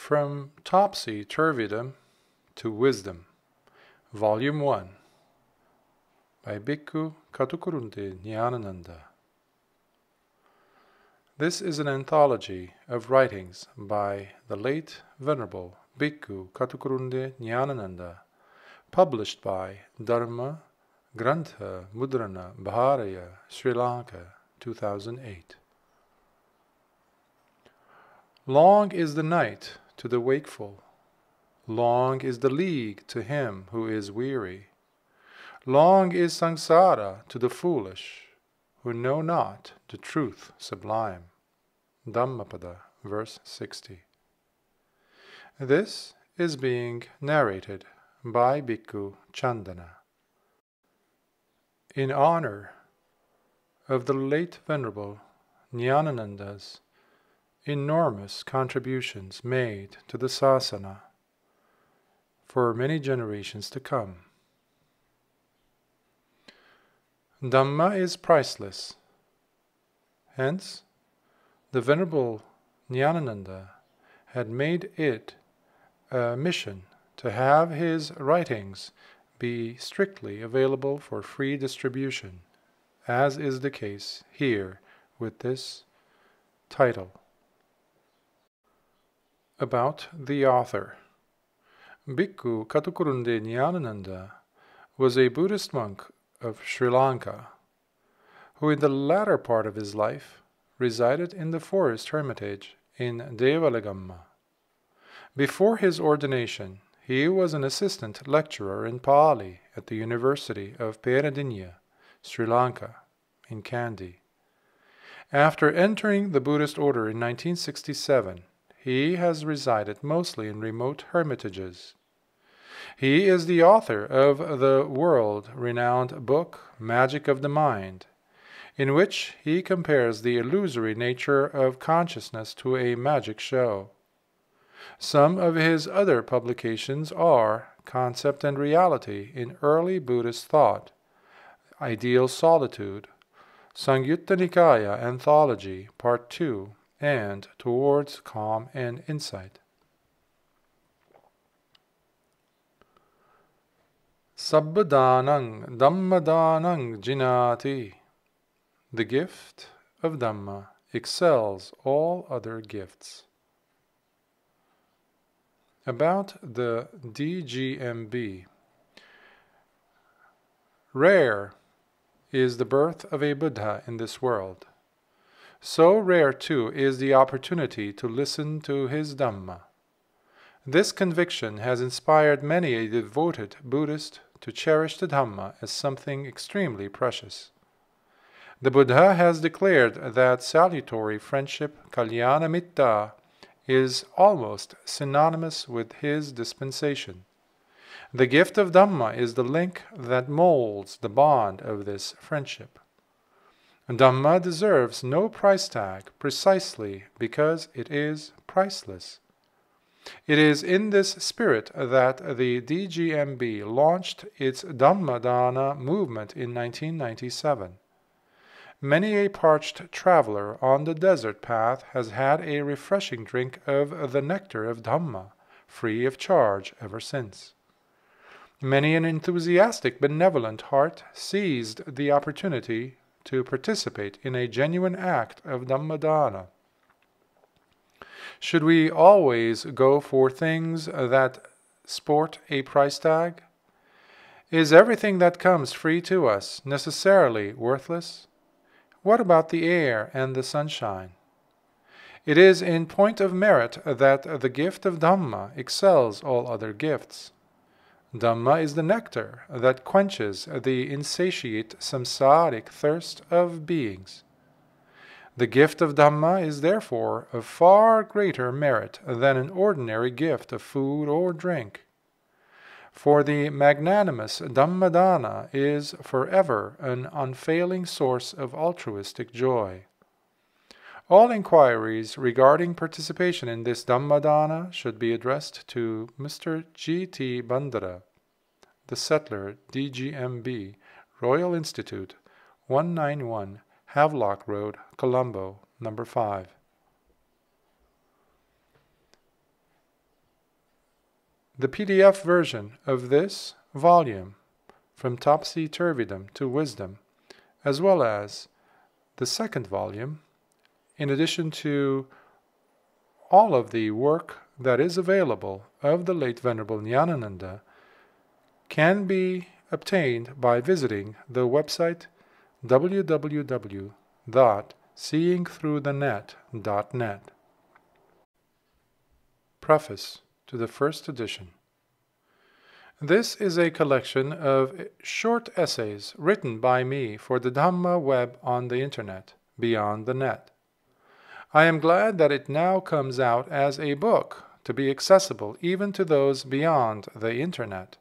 From Topsy-Turvydom to Wisdom, Volume 1, by Bhikkhu Kaṭukurunde Ñāṇananda. This is an anthology of writings by the late Venerable Bhikkhu Kaṭukurunde Ñāṇananda, published by Dharma Grantha Mudrana Bharaya, Sri Lanka, 2008. Long is the night to the wakeful, long is the league to him who is weary, long is samsara to the foolish, who know not the truth sublime. Dhammapada, verse 60. This is being narrated by Bhikkhu Candana in honor of the late Venerable Ñāṇananda's enormous contributions made to the sasana for many generations to come. Dhamma is priceless. Hence, the Venerable Ñāṇananda had made it a mission to have his writings be strictly available for free distribution, as is the case here with this title. About the author. Bhikkhu Kaṭukurunde Ñāṇananda was a Buddhist monk of Sri Lanka, who in the latter part of his life resided in the forest hermitage in Devalagamma. Before his ordination, he was an assistant lecturer in Pali at the University of Peerless, Sri Lanka, in Kandy. After entering the Buddhist order in 1967, he has resided mostly in remote hermitages. He is the author of the world-renowned book Magic of the Mind, in which he compares the illusory nature of consciousness to a magic show. Some of his other publications are Concept and Reality in Early Buddhist Thought, Ideal Solitude, Samyutta Nikaya Anthology, Part 2, and Towards Calm and Insight. Sabbadānaṃ Dhammadānaṃ Jināti. The gift of Dhamma excels all other gifts. About the DGMB. Rare is the birth of a Buddha in this world. So rare, too, is the opportunity to listen to his Dhamma. This conviction has inspired many a devoted Buddhist to cherish the Dhamma as something extremely precious. The Buddha has declared that salutary friendship, Kalyana Mitta, is almost synonymous with his dispensation. The gift of Dhamma is the link that molds the bond of this friendship. Dhamma deserves no price tag precisely because it is priceless. It is in this spirit that the DGMB launched its Dhammadānaṃ movement in 1997. Many a parched traveler on the desert path has had a refreshing drink of the nectar of Dhamma, free of charge, ever since. Many an enthusiastic, benevolent heart seized the opportunity to participate in a genuine act of Dhammadānaṃ. Should we always go for things that sport a price tag? Is everything that comes free to us necessarily worthless? What about the air and the sunshine? It is in point of merit that the gift of Dhamma excels all other gifts. Dhamma is the nectar that quenches the insatiate samsaric thirst of beings. The gift of Dhamma is therefore of far greater merit than an ordinary gift of food or drink. For the magnanimous Dhammadānaṃ is forever an unfailing source of altruistic joy. All inquiries regarding participation in this Dhammadānaṃ should be addressed to Mr. G.T. Bandara, the Settler, DGMB, Royal Institute, 191 Havelock Road, Colombo, number 5. The PDF version of this volume, From Topsy-Turvydom to Wisdom, as well as the second volume, in addition to all of the work that is available of the late Venerable Ñāṇananda, can be obtained by visiting the website www.seeingthroughthenet.net. Preface to the first edition. This is a collection of short essays written by me for the Dhamma web on the Internet, beyond the net. I am glad that it now comes out as a book to be accessible even to those beyond the Internet.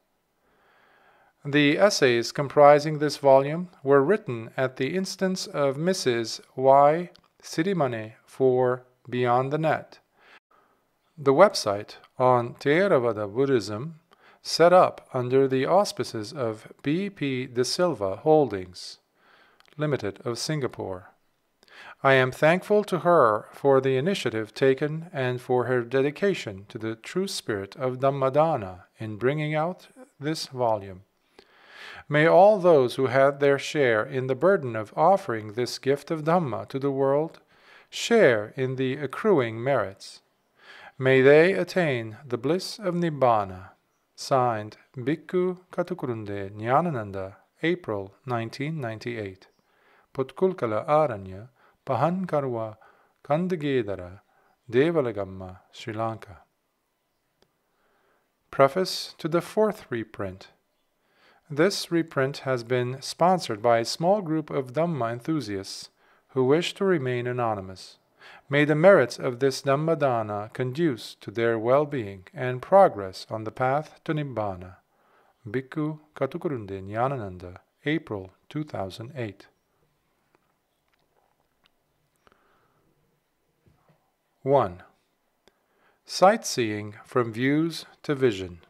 The essays comprising this volume were written at the instance of Mrs. Y. Sirimane for Beyond the Net, the website on Theravada Buddhism set up under the auspices of B.P. De Silva Holdings, Limited of Singapore. I am thankful to her for the initiative taken and for her dedication to the true spirit of Dhammadānaṃ in bringing out this volume. May all those who had their share in the burden of offering this gift of Dhamma to the world share in the accruing merits. May they attain the bliss of Nibbana. Signed, Bhikkhu Kaṭukurunde Ñāṇananda, April 1998. Potkulkala Aranya, Pahankarwa, Kandagedara, Devalagamma, Sri Lanka. Preface to the fourth reprint. This reprint has been sponsored by a small group of Dhamma enthusiasts who wish to remain anonymous. May the merits of this Dhammadānaṃ conduce to their well-being and progress on the path to Nibbana. Bhikkhu Kaṭukurunde Ñāṇananda, April 2008. 1. Sightseeing from views to vision.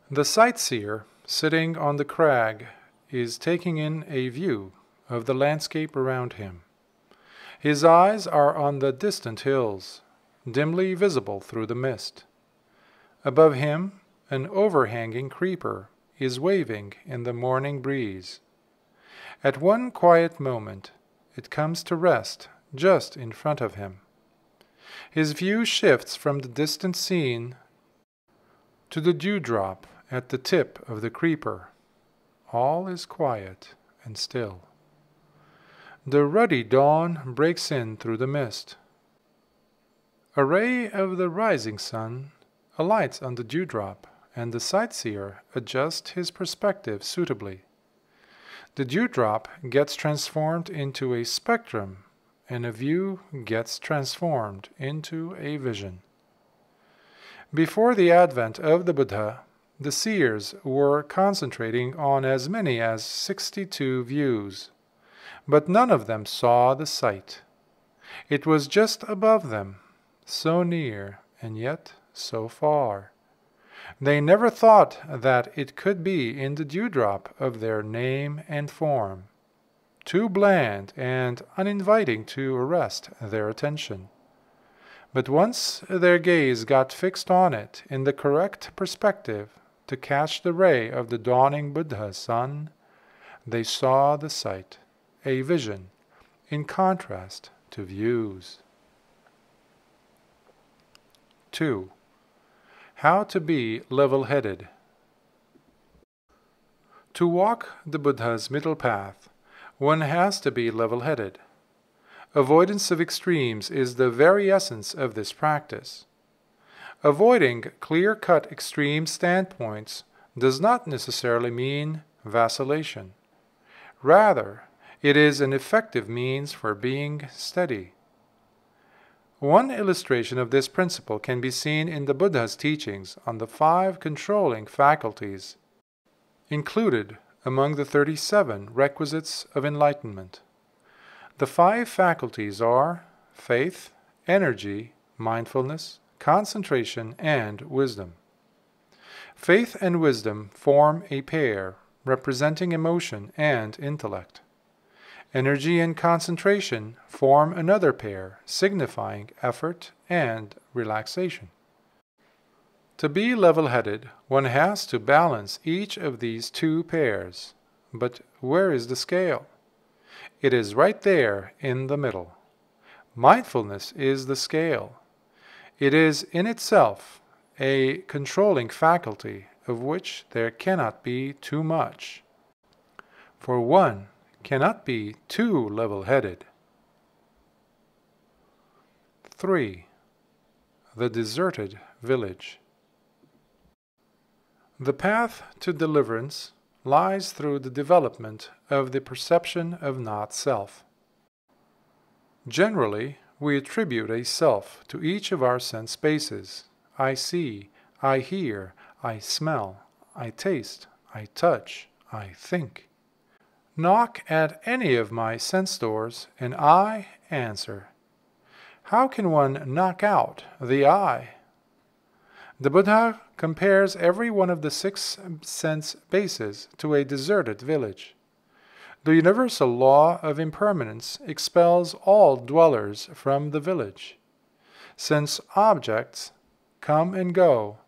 The sightseer, sitting on the crag, is taking in a view of the landscape around him. His eyes are on the distant hills, dimly visible through the mist. Above him, an overhanging creeper is waving in the morning breeze. At one quiet moment, it comes to rest just in front of him. His view shifts from the distant scene to the dewdrop at the tip of the creeper. All is quiet and still. The ruddy dawn breaks in through the mist. A ray of the rising sun alights on the dewdrop, and the sightseer adjusts his perspective suitably. The dewdrop gets transformed into a spectrum, and a view gets transformed into a vision. Before the advent of the Buddha, the seers were concentrating on as many as 62 views. But none of them saw the sight. It was just above them, so near and yet so far. They never thought that it could be in the dewdrop of their name and form, too bland and uninviting to arrest their attention. But once their gaze got fixed on it in the correct perspective to catch the ray of the dawning Buddha sun, they saw the sight. A vision, in contrast to views. 2. How to be level-headed. To walk the Buddha's middle path, one has to be level-headed. Avoidance of extremes is the very essence of this practice. Avoiding clear-cut extreme standpoints does not necessarily mean vacillation. Rather, it is an effective means for being steady. One illustration of this principle can be seen in the Buddha's teachings on the 5 controlling faculties included among the 37 requisites of enlightenment. The 5 faculties are faith, energy, mindfulness, concentration, and wisdom. Faith and wisdom form a pair representing emotion and intellect. Energy and concentration form another pair, signifying effort and relaxation. To be level-headed, one has to balance each of these two pairs. But where is the scale? It is right there in the middle. Mindfulness is the scale. It is in itself a controlling faculty of which there cannot be too much. For one cannot be too level-headed. 3. The deserted village. The path to deliverance lies through the development of the perception of not-self. Generally, we attribute a self to each of our sense spaces. I see, I hear, I smell, I taste, I touch, I think. Knock at any of my sense doors, and I answer. How can one knock out the I? The Buddha compares every one of the 6 sense bases to a deserted village. The universal law of impermanence expels all dwellers from the village. Since objects come and go,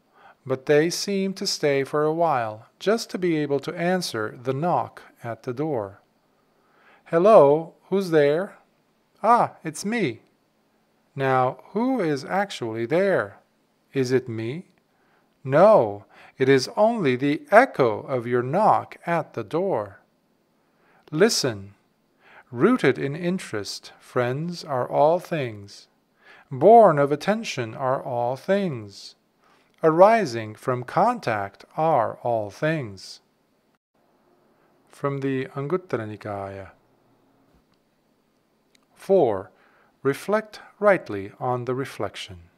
but they seem to stay for a while, just to be able to answer the knock at the door. Hello, who's there? Ah, it's me. Now, who is actually there? Is it me? No, it is only the echo of your knock at the door. Listen. Rooted in interest, friends, are all things. Born of attention are all things. Arising from contact are all things. From the Anguttara Nikāya. 4. Reflect rightly on the reflection.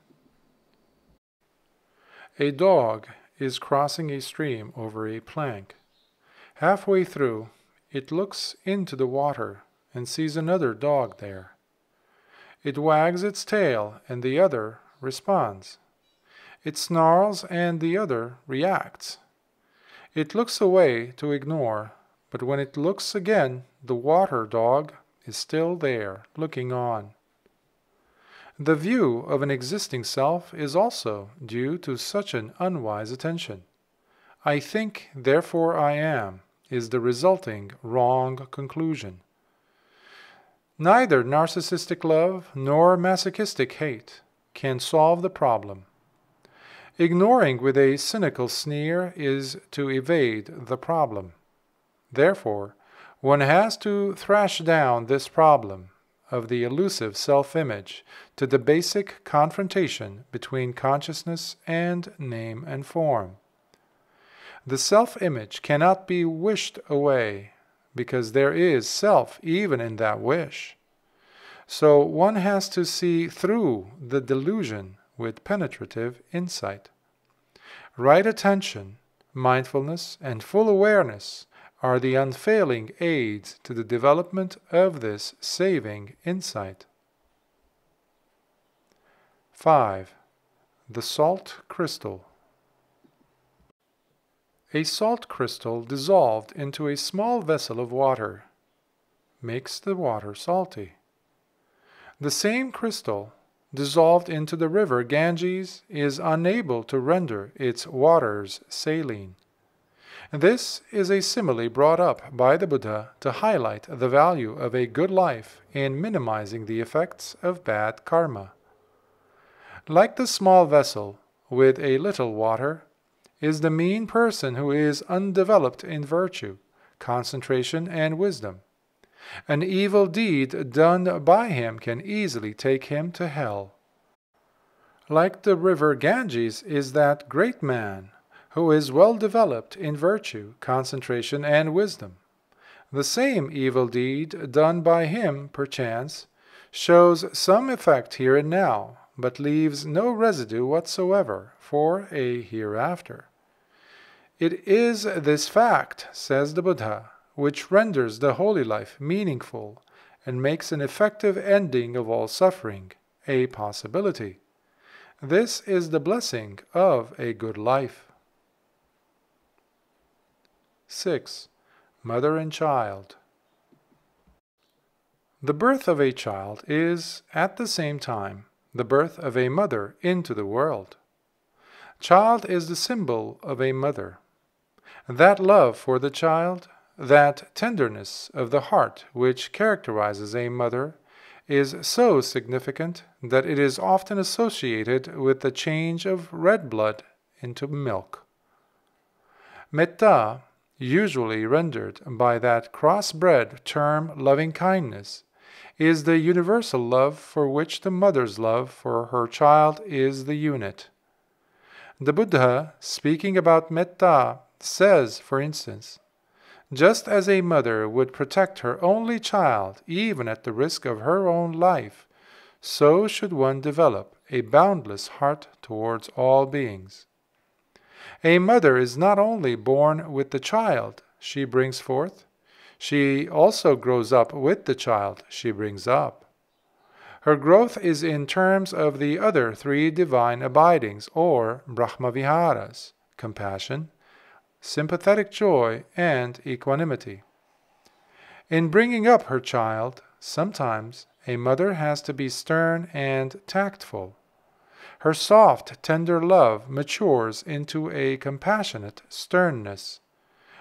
A dog is crossing a stream over a plank. Halfway through, it looks into the water and sees another dog there. It wags its tail and the other responds. It snarls and the other reacts. It looks away to ignore, but when it looks again, the water dog is still there, looking on. The view of an existing self is also due to such an unwise attention. I think, therefore I am, is the resulting wrong conclusion. Neither narcissistic love nor masochistic hate can solve the problem. Ignoring with a cynical sneer is to evade the problem. Therefore, one has to thrash down this problem of the elusive self-image to the basic confrontation between consciousness and name and form. The self-image cannot be wished away, because there is self even in that wish. So one has to see through the delusion with penetrative insight. Right attention, mindfulness, and full awareness are the unfailing aids to the development of this saving insight. 5. The salt crystal. A salt crystal dissolved into a small vessel of water makes the water salty. The same crystal dissolved into the river Ganges is unable to render its waters saline. This is a simile brought up by the Buddha to highlight the value of a good life in minimizing the effects of bad karma. Like the small vessel with a little water, is the mean person who is undeveloped in virtue, concentration, and wisdom. An evil deed done by him can easily take him to hell. Like the river Ganges is that great man who is well developed in virtue, concentration, and wisdom. The same evil deed done by him, perchance, shows some effect here and now, but leaves no residue whatsoever for a hereafter. It is this fact, says the Buddha, which renders the holy life meaningful and makes an effective ending of all suffering a possibility. This is the blessing of a good life. 6. Mother and child. The birth of a child is, at the same time, the birth of a mother into the world. child is the symbol of a mother. That love for the child, that tenderness of the heart which characterizes a mother, is so significant that it is often associated with the change of red blood into milk. Metta, usually rendered by that cross-bred term loving-kindness, is the universal love for which the mother's love for her child is the unit. The Buddha, speaking about metta, says, for instance, just as a mother would protect her only child even at the risk of her own life, so should one develop a boundless heart towards all beings. A mother is not only born with the child she brings forth, she also grows up with the child she brings up. Her growth is in terms of the other three divine abidings, or Brahmaviharas: compassion, sympathetic joy, and equanimity. In bringing up her child, sometimes a mother has to be stern and tactful. Her soft, tender love matures into a compassionate sternness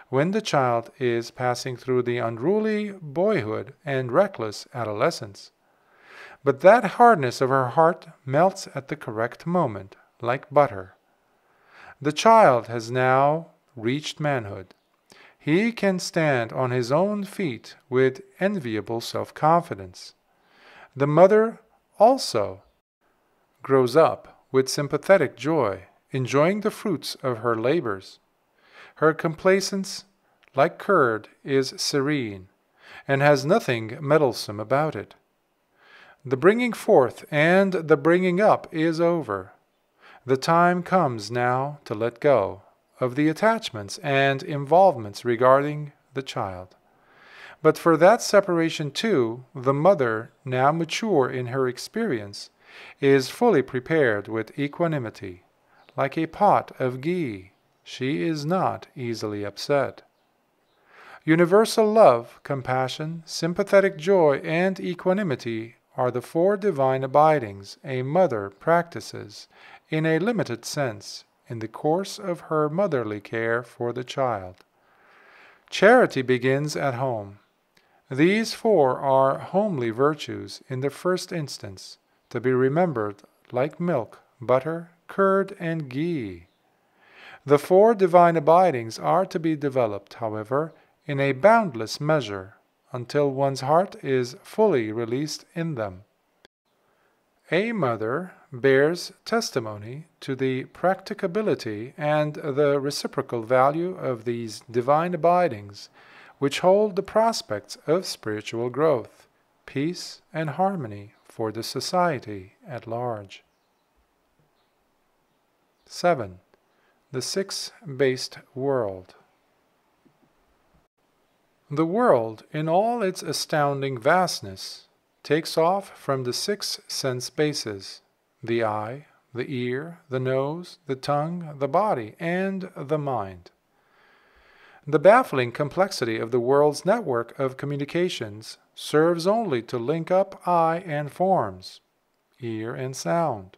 when the child is passing through the unruly boyhood and reckless adolescence. But that hardness of her heart melts at the correct moment, like butter. The child has now reached manhood. He can stand on his own feet with enviable self-confidence. The mother also grows up with sympathetic joy, enjoying the fruits of her labors. Her complacence, like curd, is serene, and has nothing meddlesome about it. The bringing forth and the bringing up is over. The time comes now to let go of the attachments and involvements regarding the child. But for that separation too, the mother, now mature in her experience, is fully prepared with equanimity. Like a pot of ghee, she is not easily upset. Universal love, compassion, sympathetic joy, and equanimity are the four divine abidings a mother practices in a limited sense in the course of her motherly care for the child. Charity begins at home. These four are homely virtues in the first instance, to be remembered like milk, butter, curd, and ghee. The four divine abidings are to be developed, however, in a boundless measure, until one's heart is fully released in them. A mother bears testimony to the practicability and the reciprocal value of these divine abidings, which hold the prospects of spiritual growth, peace, and harmony for the society at large. 7. The Six-Based World. The world, in all its astounding vastness, takes off from the 6 sense bases: the eye, the ear, the nose, the tongue, the body, and the mind. The baffling complexity of the world's network of communications serves only to link up eye and forms, ear and sound,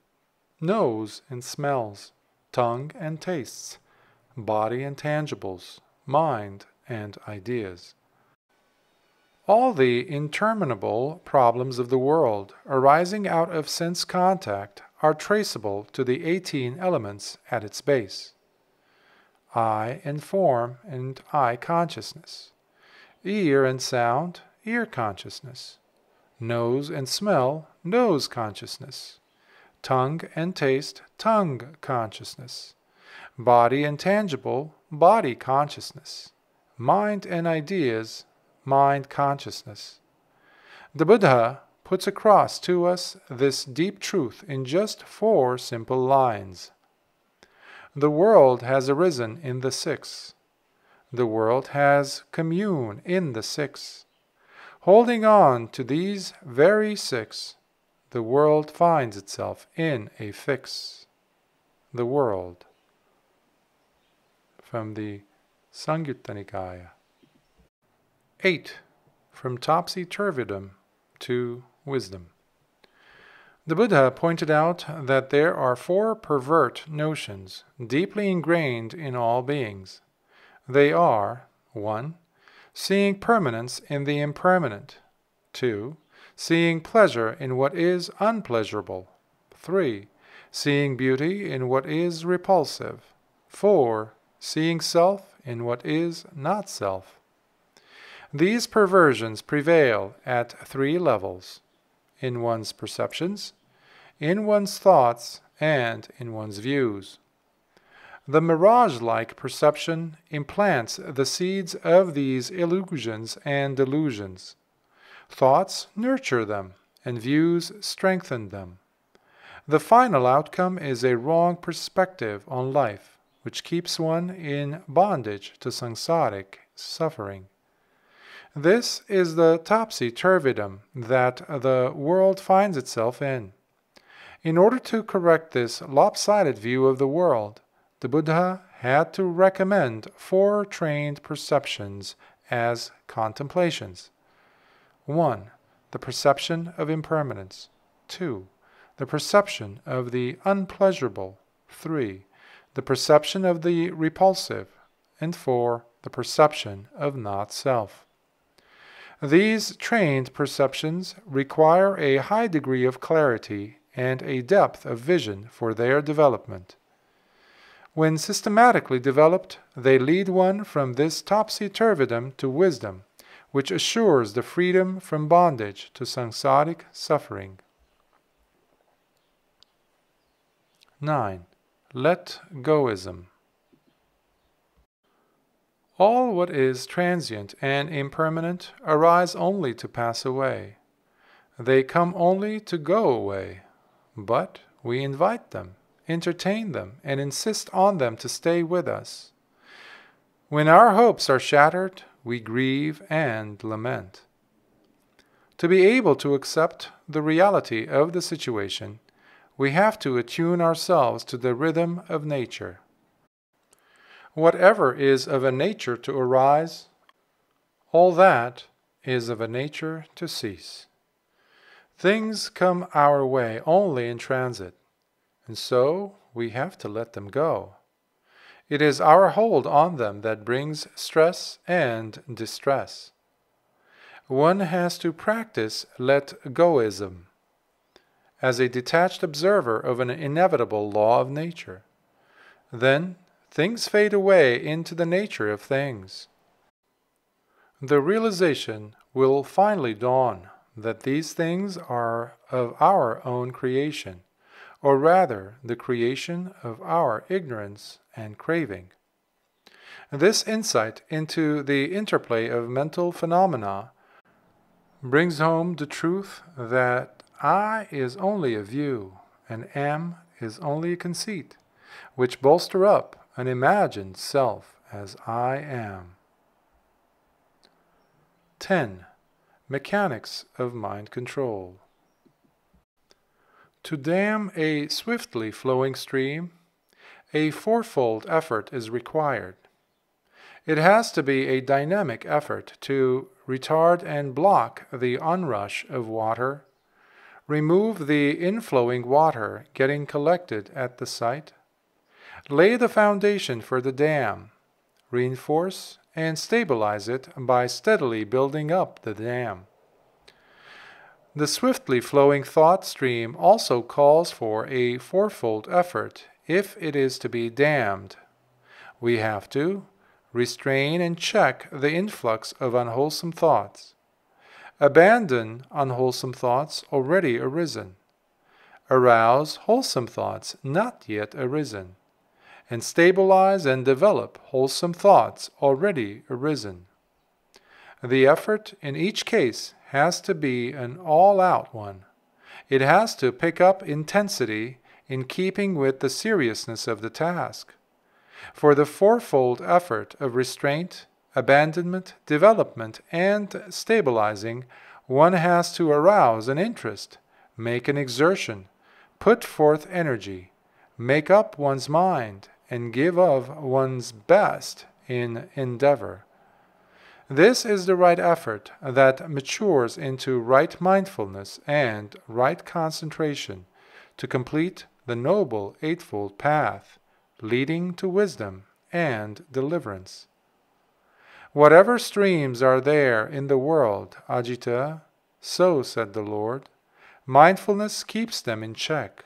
nose and smells, tongue and tastes, body and tangibles, mind and ideas. All the interminable problems of the world arising out of sense contact are traceable to the 18 elements at its base: eye and form and eye consciousness, ear and sound, ear consciousness, nose and smell, nose consciousness, tongue and taste, tongue consciousness, body and tangible, body consciousness, mind and ideas, mind consciousness. The Buddha puts across to us this deep truth in just 4 simple lines. The world has arisen in the 6. The world has commune in the 6. Holding on to these very 6, the world finds itself in a fix. The world. From the Samyutta Nikaya. 8. From Topsy-Turvydom to Wisdom. The Buddha pointed out that there are 4 pervert notions deeply ingrained in all beings. They are 1. Seeing permanence in the impermanent. 2. Seeing pleasure in what is unpleasurable. 3. Seeing beauty in what is repulsive. 4. Seeing self in what is not self. These perversions prevail at 3 levels: in one's perceptions, in one's thoughts, and in one's views. The mirage-like perception implants the seeds of these illusions and delusions. Thoughts nurture them, and views strengthen them. The final outcome is a wrong perspective on life, which keeps one in bondage to samsaric suffering. This is the Topsy-Turvydom that the world finds itself in. In order to correct this lopsided view of the world, the Buddha had to recommend 4 trained perceptions as contemplations. 1. The perception of impermanence. 2. The perception of the unpleasurable. 3. The perception of the repulsive. And 4. The perception of not self. These trained perceptions require a high degree of clarity and a depth of vision for their development. When systematically developed, they lead one from this topsy-turvydom to wisdom, which assures the freedom from bondage to samsaric suffering. 9. Let-GO-ism. All what is transient and impermanent arise only to pass away. They come only to go away. But we invite them, entertain them, and insist on them to stay with us. When our hopes are shattered, we grieve and lament. To be able to accept the reality of the situation, we have to attune ourselves to the rhythm of nature. Whatever is of a nature to arise, all that is of a nature to cease. Things come our way only in transit, and so we have to let them go. It is our hold on them that brings stress and distress. One has to practice Let-GO-ism as a detached observer of an inevitable law of nature. Then things fade away into the nature of things. The realization will finally dawn that these things are of our own creation, or rather the creation of our ignorance and craving. This insight into the interplay of mental phenomena brings home the truth that I is only a view, and am is only a conceit, which bolster up an imagined self as I am. 10. Mechanics of mind control. To dam a swiftly flowing stream, a 4-fold effort is required. It has to be a dynamic effort to retard and block the onrush of water, remove the inflowing water getting collected at the site, lay the foundation for the dam, reinforce and stabilize it by steadily building up the dam. The swiftly flowing thought stream also calls for a 4-fold effort if it is to be dammed. We have to restrain and check the influx of unwholesome thoughts, abandon unwholesome thoughts already arisen, arouse wholesome thoughts not yet arisen, and stabilize and develop wholesome thoughts already arisen. The effort in each case has to be an all-out one. It has to pick up intensity in keeping with the seriousness of the task. For the 4-fold effort of restraint, abandonment, development, and stabilizing, one has to arouse an interest, make an exertion, put forth energy, make up one's mind, and give of one's best in endeavor. This is the right effort that matures into right mindfulness and right concentration to complete the noble Eightfold Path, leading to wisdom and deliverance. Whatever streams are there in the world, Ajita, so said the Lord, mindfulness keeps them in check.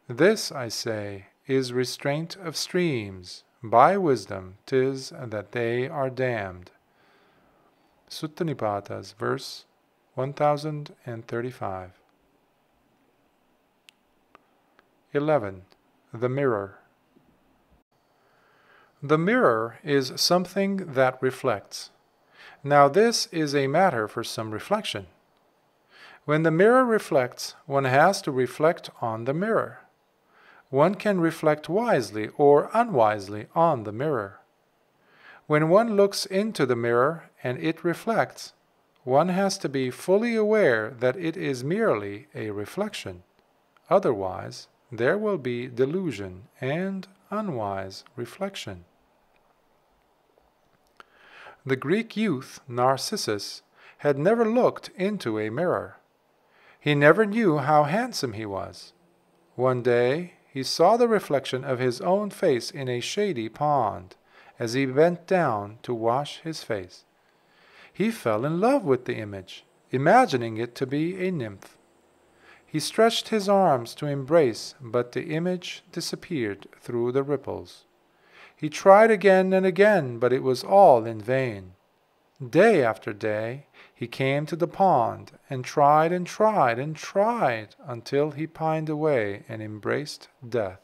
This, I say, is restraint of streams. By wisdom 'tis that they are dammed. Sutta Nipatas, verse 1035. 11. The mirror. The mirror is something that reflects. Now this is a matter for some reflection. When the mirror reflects, one has to reflect on the mirror. One can reflect wisely or unwisely on the mirror. When one looks into the mirror and it reflects, one has to be fully aware that it is merely a reflection. Otherwise, there will be delusion and unwise reflection. The Greek youth Narcissus had never looked into a mirror. He never knew how handsome he was. One day he saw the reflection of his own face in a shady pond as he bent down to wash his face. He fell in love with the image, imagining it to be a nymph. He stretched his arms to embrace, but the image disappeared through the ripples. He tried again and again, but it was all in vain. Day after day he came to the pond and tried and tried and tried until he pined away and embraced death.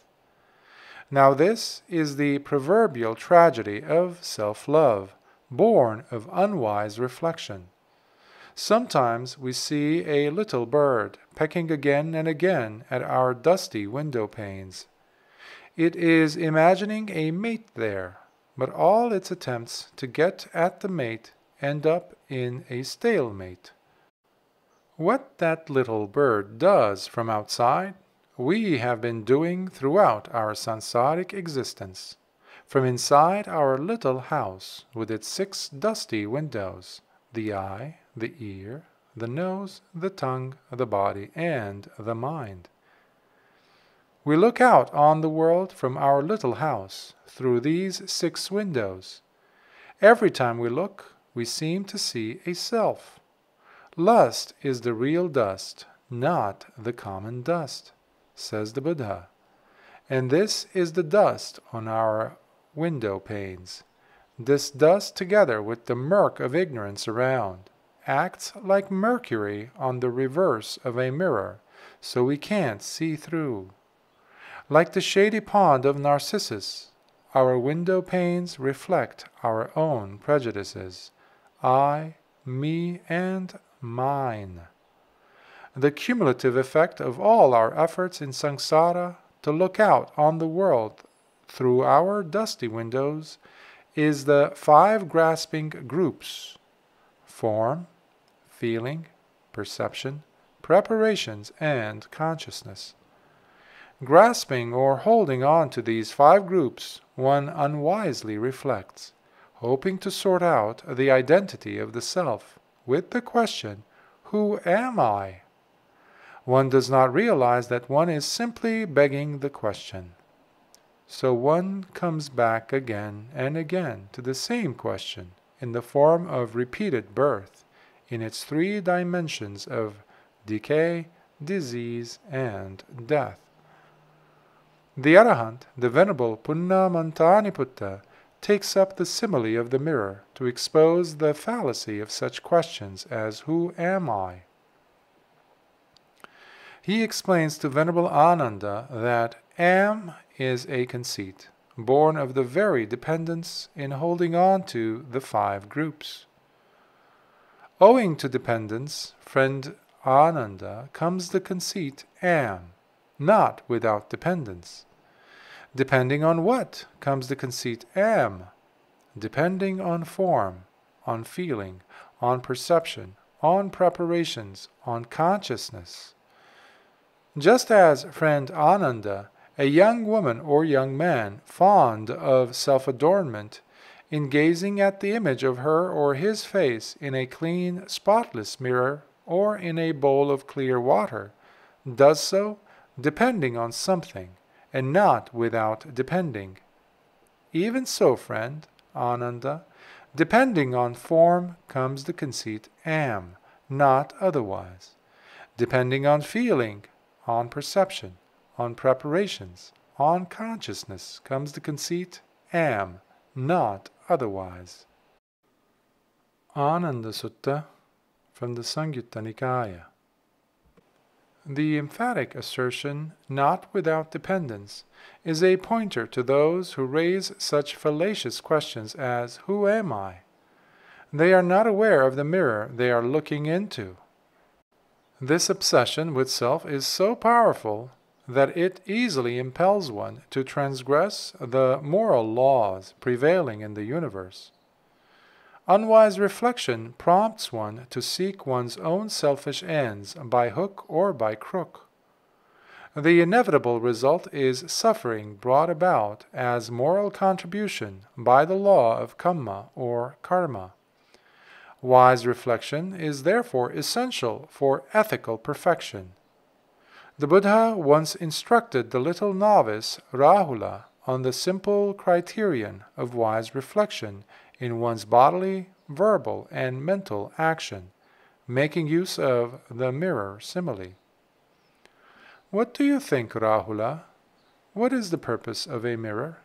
Now this is the proverbial tragedy of self-love, born of unwise reflection. Sometimes we see a little bird pecking again and again at our dusty window panes. It is imagining a mate there, but all its attempts to get at the mate end up in a stalemate. What that little bird does from outside, we have been doing throughout our samsaric existence, from inside our little house with its 6 dusty windows, the eye, the ear, the nose, the tongue, the body, and the mind. We look out on the world from our little house through these 6 windows. Every time we look, we seem to see a self. Lust is the real dust, not the common dust, says the Buddha. And this is the dust on our window panes. This dust, together with the murk of ignorance around, acts like mercury on the reverse of a mirror, so we can't see through. Like the shady pond of Narcissus, our window panes reflect our own prejudices, I, me, and mine. The cumulative effect of all our efforts in samsara to look out on the world through our dusty windows is the 5 grasping groups: form, feeling, perception, preparations, and consciousness. Grasping or holding on to these 5 groups, one unwisely reflects, hoping to sort out the identity of the self with the question, who am I? One does not realize that one is simply begging the question. So one comes back again and again to the same question in the form of repeated birth, in its 3 dimensions of decay, disease, and death. The Arahant, the Venerable Punnamantaniputtā, takes up the simile of the mirror to expose the fallacy of such questions as who am I? He explains to Venerable Ānanda that am is a conceit, born of the very dependence in holding on to the 5 groups. Owing to dependence, friend Ānanda, comes the conceit am, not without dependence. Depending on what comes the conceit am? Depending on form, on feeling, on perception, on preparations, on consciousness. Just as friend Ānanda, a young woman or young man fond of self-adornment, in gazing at the image of her or his face in a clean, spotless mirror or in a bowl of clear water, does so depending on something, and not without depending. Even so, friend, Ananda, depending on form comes the conceit am, not otherwise. Depending on feeling, on perception, on preparations, on consciousness comes the conceit am, not otherwise. Ananda Sutta from the Samyutta Nikaya. The emphatic assertion, not without dependence, is a pointer to those who raise such fallacious questions as, who am I? They are not aware of the mirror they are looking into. This obsession with self is so powerful that it easily impels one to transgress the moral laws prevailing in the universe. Unwise reflection prompts one to seek one's own selfish ends by hook or by crook. The inevitable result is suffering brought about as moral contribution by the law of kamma or karma. Wise reflection is therefore essential for ethical perfection. The Buddha once instructed the little novice Rahula on the simple criterion of wise reflection in one's bodily, verbal, and mental action, making use of the mirror simile. What do you think, Rahula? What is the purpose of a mirror?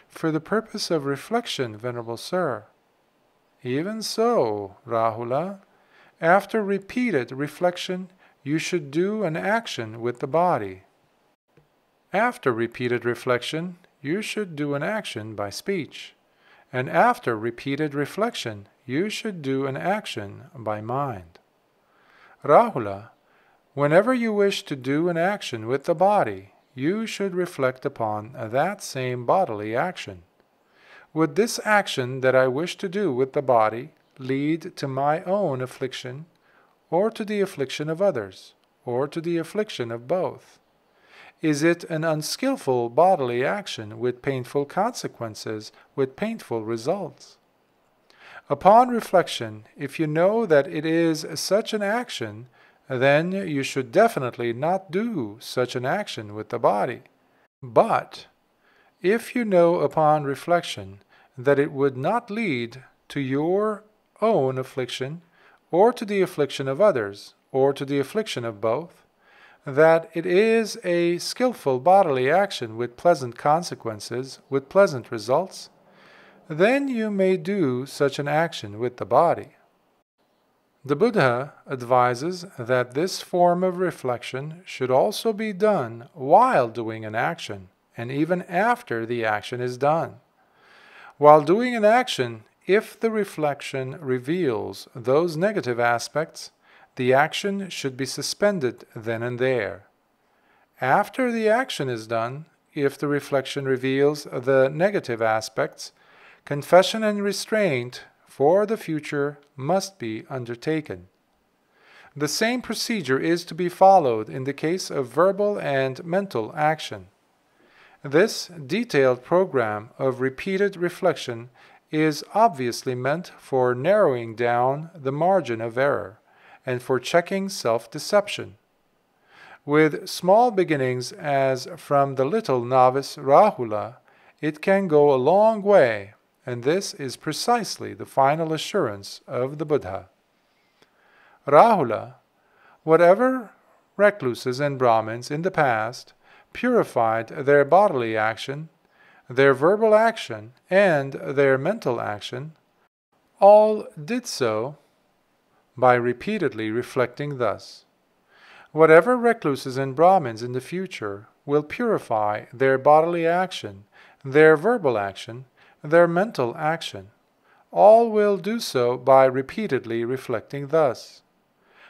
For the purpose of reflection, Venerable Sir. Even so, Rahula, after repeated reflection, you should do an action with the body. After repeated reflection, you should do an action by speech. And after repeated reflection, you should do an action by mind. Rahula, whenever you wish to do an action with the body, you should reflect upon that same bodily action. Would this action that I wish to do with the body lead to my own affliction, or to the affliction of others, or to the affliction of both? Is it an unskillful bodily action with painful consequences, with painful results? Upon reflection, if you know that it is such an action, then you should definitely not do such an action with the body. But if you know upon reflection that it would not lead to your own affliction, or to the affliction of others, or to the affliction of both, that it is a skillful bodily action with pleasant consequences, with pleasant results, then you may do such an action with the body. The Buddha advises that this form of reflection should also be done while doing an action, and even after the action is done. While doing an action, if the reflection reveals those negative aspects, the action should be suspended then and there. After the action is done, if the reflection reveals the negative aspects, confession and restraint for the future must be undertaken. The same procedure is to be followed in the case of verbal and mental action. This detailed program of repeated reflection is obviously meant for narrowing down the margin of error, and for checking self-deception. With small beginnings as from the little novice Rahula, it can go a long way, and this is precisely the final assurance of the Buddha. Rahula, whatever recluses and Brahmins in the past purified their bodily action, their verbal action, and their mental action, all did so by repeatedly reflecting thus. Whatever recluses and Brahmins in the future will purify their bodily action, their verbal action, their mental action, all will do so by repeatedly reflecting thus.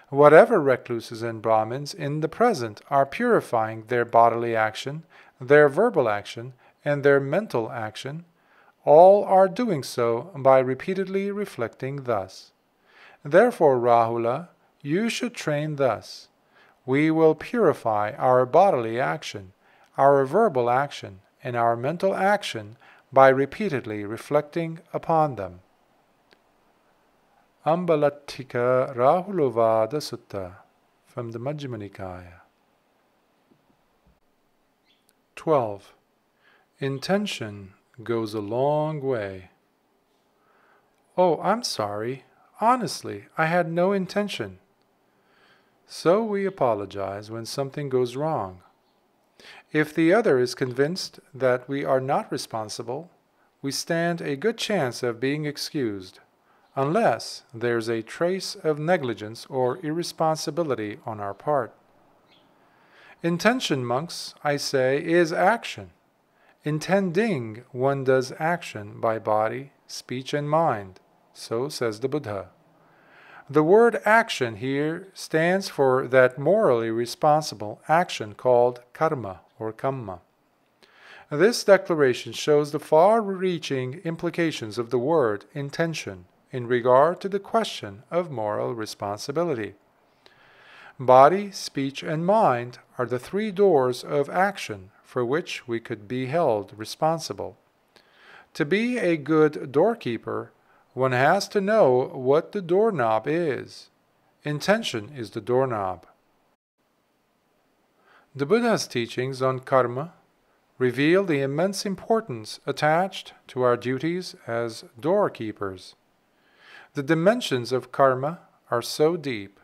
Whatever recluses and Brahmins in the present are purifying their bodily action, their verbal action, and their mental action, all are doing so by repeatedly reflecting thus. Therefore, Rahula, you should train thus. We will purify our bodily action, our verbal action, and our mental action by repeatedly reflecting upon them. Ambalattika Rahulovada Sutta from the Majjhima Nikaya. 12. Intention goes a long way. Oh, I'm sorry. Honestly, I had no intention. So we apologize when something goes wrong. If the other is convinced that we are not responsible, we stand a good chance of being excused, unless there's a trace of negligence or irresponsibility on our part. Intention, monks, I say, is action. Intending, one does action by body, speech, and mind. So says the Buddha. The word action here stands for that morally responsible action called karma or kamma. This declaration shows the far-reaching implications of the word intention in regard to the question of moral responsibility. Body, speech, and mind are the three doors of action for which we could be held responsible. To be a good doorkeeper, one has to know what the doorknob is. Intention is the doorknob. The Buddha's teachings on karma reveal the immense importance attached to our duties as doorkeepers. The dimensions of karma are so deep,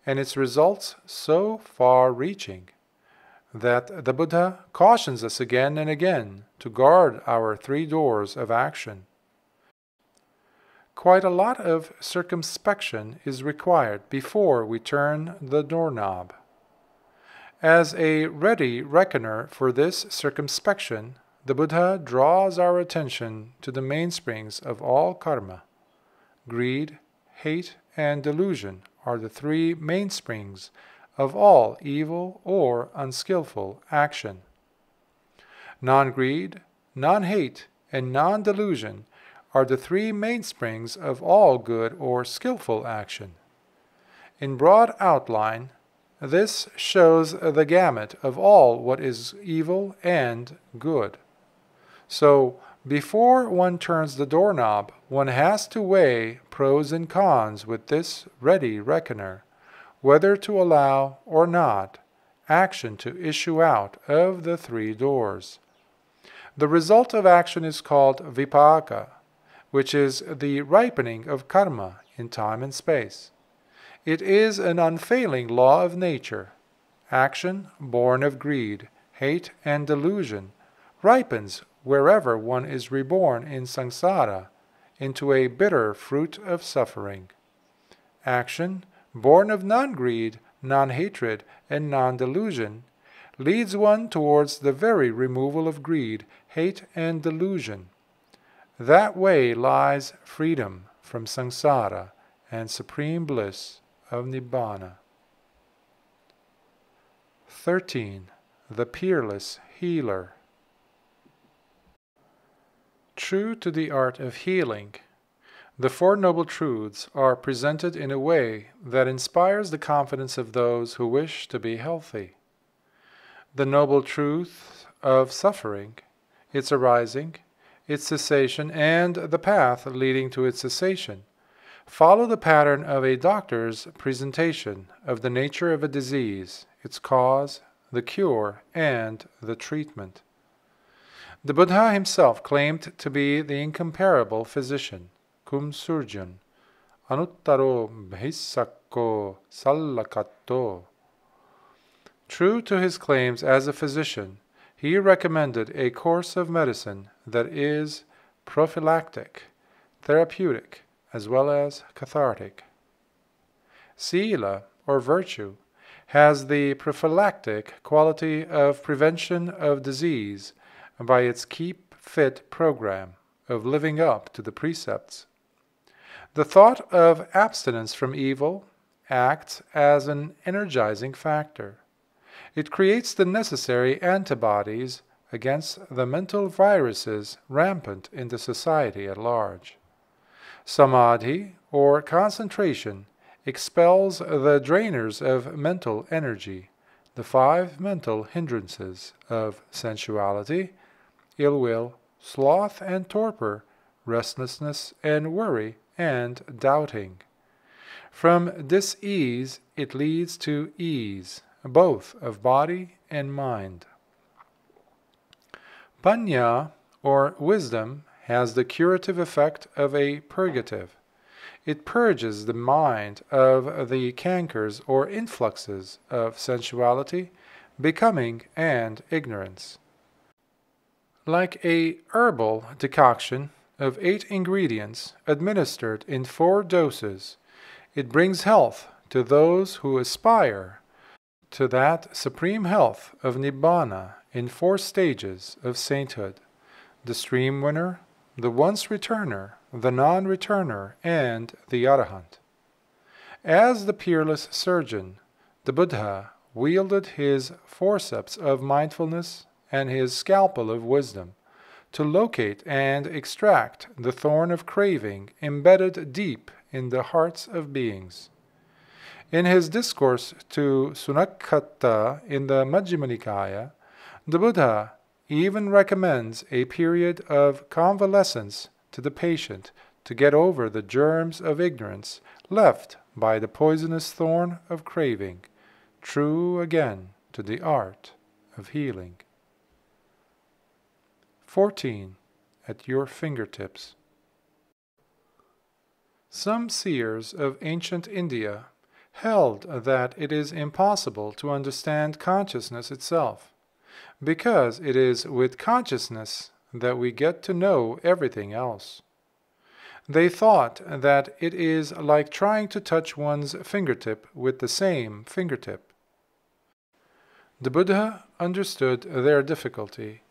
and its results so far-reaching, that the Buddha cautions us again and again to guard our three doors of action. Quite a lot of circumspection is required before we turn the doorknob. As a ready reckoner for this circumspection, the Buddha draws our attention to the mainsprings of all karma. Greed, hate, and delusion are the three mainsprings of all evil or unskillful action. Non-greed, non-hate, and non-delusion are the three mainsprings of all good or skillful action. In broad outline, this shows the gamut of all what is evil and good. So, before one turns the doorknob, one has to weigh pros and cons with this ready reckoner, whether to allow or not action to issue out of the three doors. The result of action is called vipaka, which is the ripening of karma in time and space. It is an unfailing law of nature. Action, born of greed, hate, and delusion, ripens wherever one is reborn in samsara into a bitter fruit of suffering. Action, born of non-greed, non-hatred, and non-delusion, leads one towards the very removal of greed, hate, and delusion. That way lies freedom from samsara and supreme bliss of nibbana. 13. The Peerless Healer. True to the art of healing, the Four Noble Truths are presented in a way that inspires the confidence of those who wish to be healthy. The Noble Truth of suffering, its arising, its cessation, and the path leading to its cessation follow the pattern of a doctor's presentation of the nature of a disease, its cause, the cure, and the treatment. The Buddha himself claimed to be the incomparable physician, cum surgeon, anuttaro bhisakko sallakato. True to his claims as a physician, he recommended a course of medicine that is prophylactic, therapeutic, as well as cathartic. Sila, or virtue, has the prophylactic quality of prevention of disease by its keep fit program of living up to the precepts. The thought of abstinence from evil acts as an energizing factor. It creates the necessary antibodies against the mental viruses rampant in the society at large. Samadhi, or concentration, expels the drainers of mental energy, the five mental hindrances of sensuality, ill will, sloth and torpor, restlessness and worry, and doubting. From dis-ease it leads to ease, both of body and mind. Paññā, or wisdom, has the curative effect of a purgative. It purges the mind of the cankers or influxes of sensuality, becoming, and ignorance. Like a herbal decoction of 8 ingredients administered in 4 doses, it brings health to those who aspire to that supreme health of Nibbana in 4 stages of sainthood: the stream winner, the once returner, the non-returner, and the Arahant. As the peerless surgeon, the Buddha wielded his forceps of mindfulness and his scalpel of wisdom to locate and extract the thorn of craving embedded deep in the hearts of beings. In his discourse to Sunakkhata in the Majjhima Nikāya, the Buddha even recommends a period of convalescence to the patient to get over the germs of ignorance left by the poisonous thorn of craving, true again to the art of healing. 14. At your fingertips. Some seers of ancient India held that it is impossible to understand consciousness itself, because it is with consciousness that we get to know everything else. They thought that it is like trying to touch one's fingertip with the same fingertip. The Buddha understood their difficulty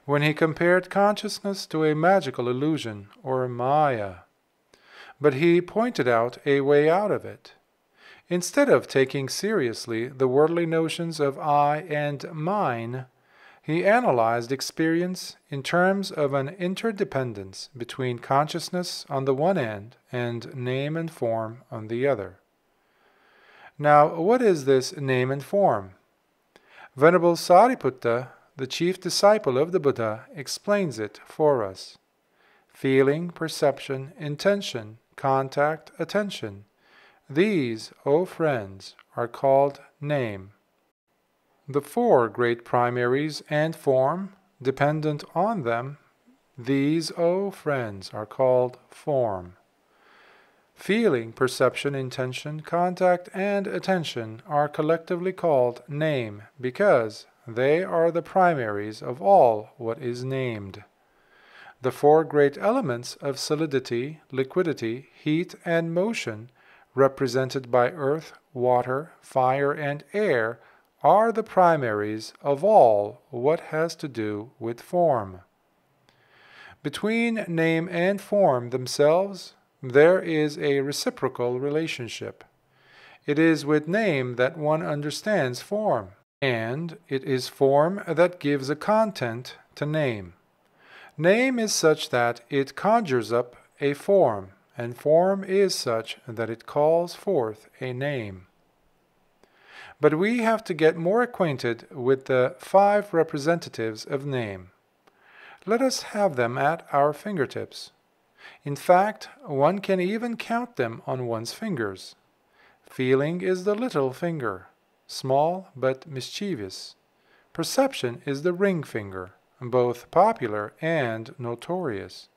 when he compared consciousness to a magical illusion or maya, but he pointed out a way out of it. Instead of taking seriously the worldly notions of I and mine, he analyzed experience in terms of an interdependence between consciousness on the one end and name and form on the other. Now, what is this name and form? Venerable Sariputta, the chief disciple of the Buddha, explains it for us. Feeling, perception, intention, contact, attention. These, O friends, are called name. The 4 great primaries and form, dependent on them, these, O friends, are called form. Feeling, perception, intention, contact, and attention are collectively called name because they are the primaries of all what is named. The 4 great elements of solidity, liquidity, heat, and motion, represented by earth, water, fire, and air, are the primaries of all what has to do with form. Between name and form themselves, there is a reciprocal relationship. It is with name that one understands form, and it is form that gives a content to name. Name is such that it conjures up a form, and form is such that it calls forth a name. But we have to get more acquainted with the 5 representatives of name. Let us have them at our fingertips. In fact, one can even count them on one's fingers. Feeling is the little finger, small but mischievous. Perception is the ring finger, both popular and notorious.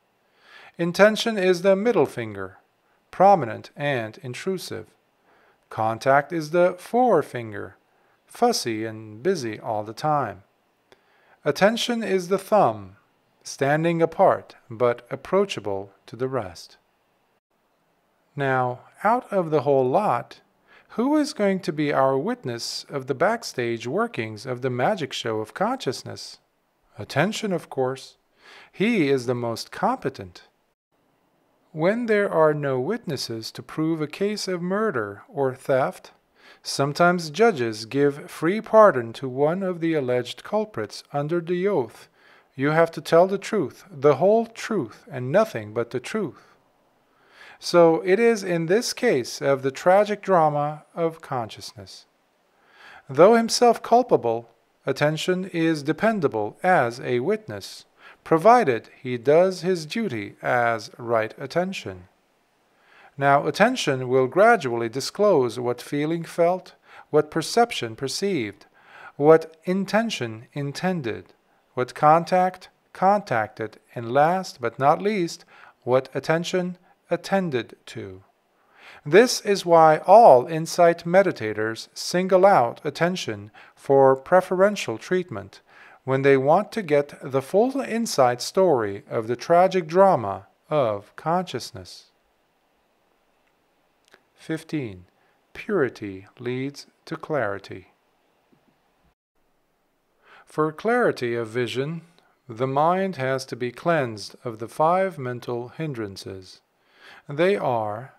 Intention is the middle finger, prominent and intrusive. Contact is the forefinger, fussy and busy all the time. Attention is the thumb, standing apart but approachable to the rest. Now, out of the whole lot, who is going to be our witness of the backstage workings of the magic show of consciousness? Attention, of course. He is the most competent. When there are no witnesses to prove a case of murder or theft, sometimes judges give free pardon to one of the alleged culprits under the oath, "You have to tell the truth, the whole truth, and nothing but the truth." So it is in this case of the tragic drama of consciousness. Though himself culpable, attention is dependable as a witness, provided he does his duty as right attention. Now attention will gradually disclose what feeling felt, what perception perceived, what intention intended, what contact contacted, and last but not least, what attention attended to. This is why all insight meditators single out attention for preferential treatment when they want to get the full insight story of the tragic drama of consciousness. 15. Purity leads to clarity. For clarity of vision, the mind has to be cleansed of the 5 mental hindrances. They are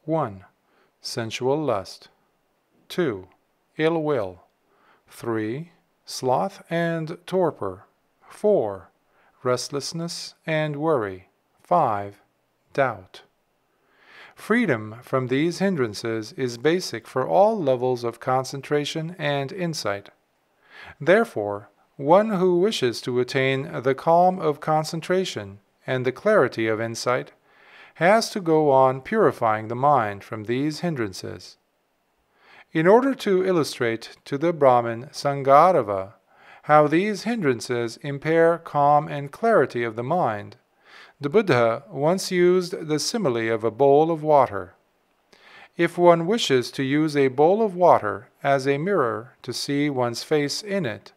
1. Sensual lust. 2. Ill will. 3. Sloth and torpor. 4. Restlessness and worry. 5. Doubt. Freedom from these hindrances is basic for all levels of concentration and insight. Therefore, one who wishes to attain the calm of concentration and the clarity of insight has to go on purifying the mind from these hindrances. In order to illustrate to the Brahmin Sangharava how these hindrances impair calm and clarity of the mind, the Buddha once used the simile of a bowl of water. If one wishes to use a bowl of water as a mirror to see one's face in it,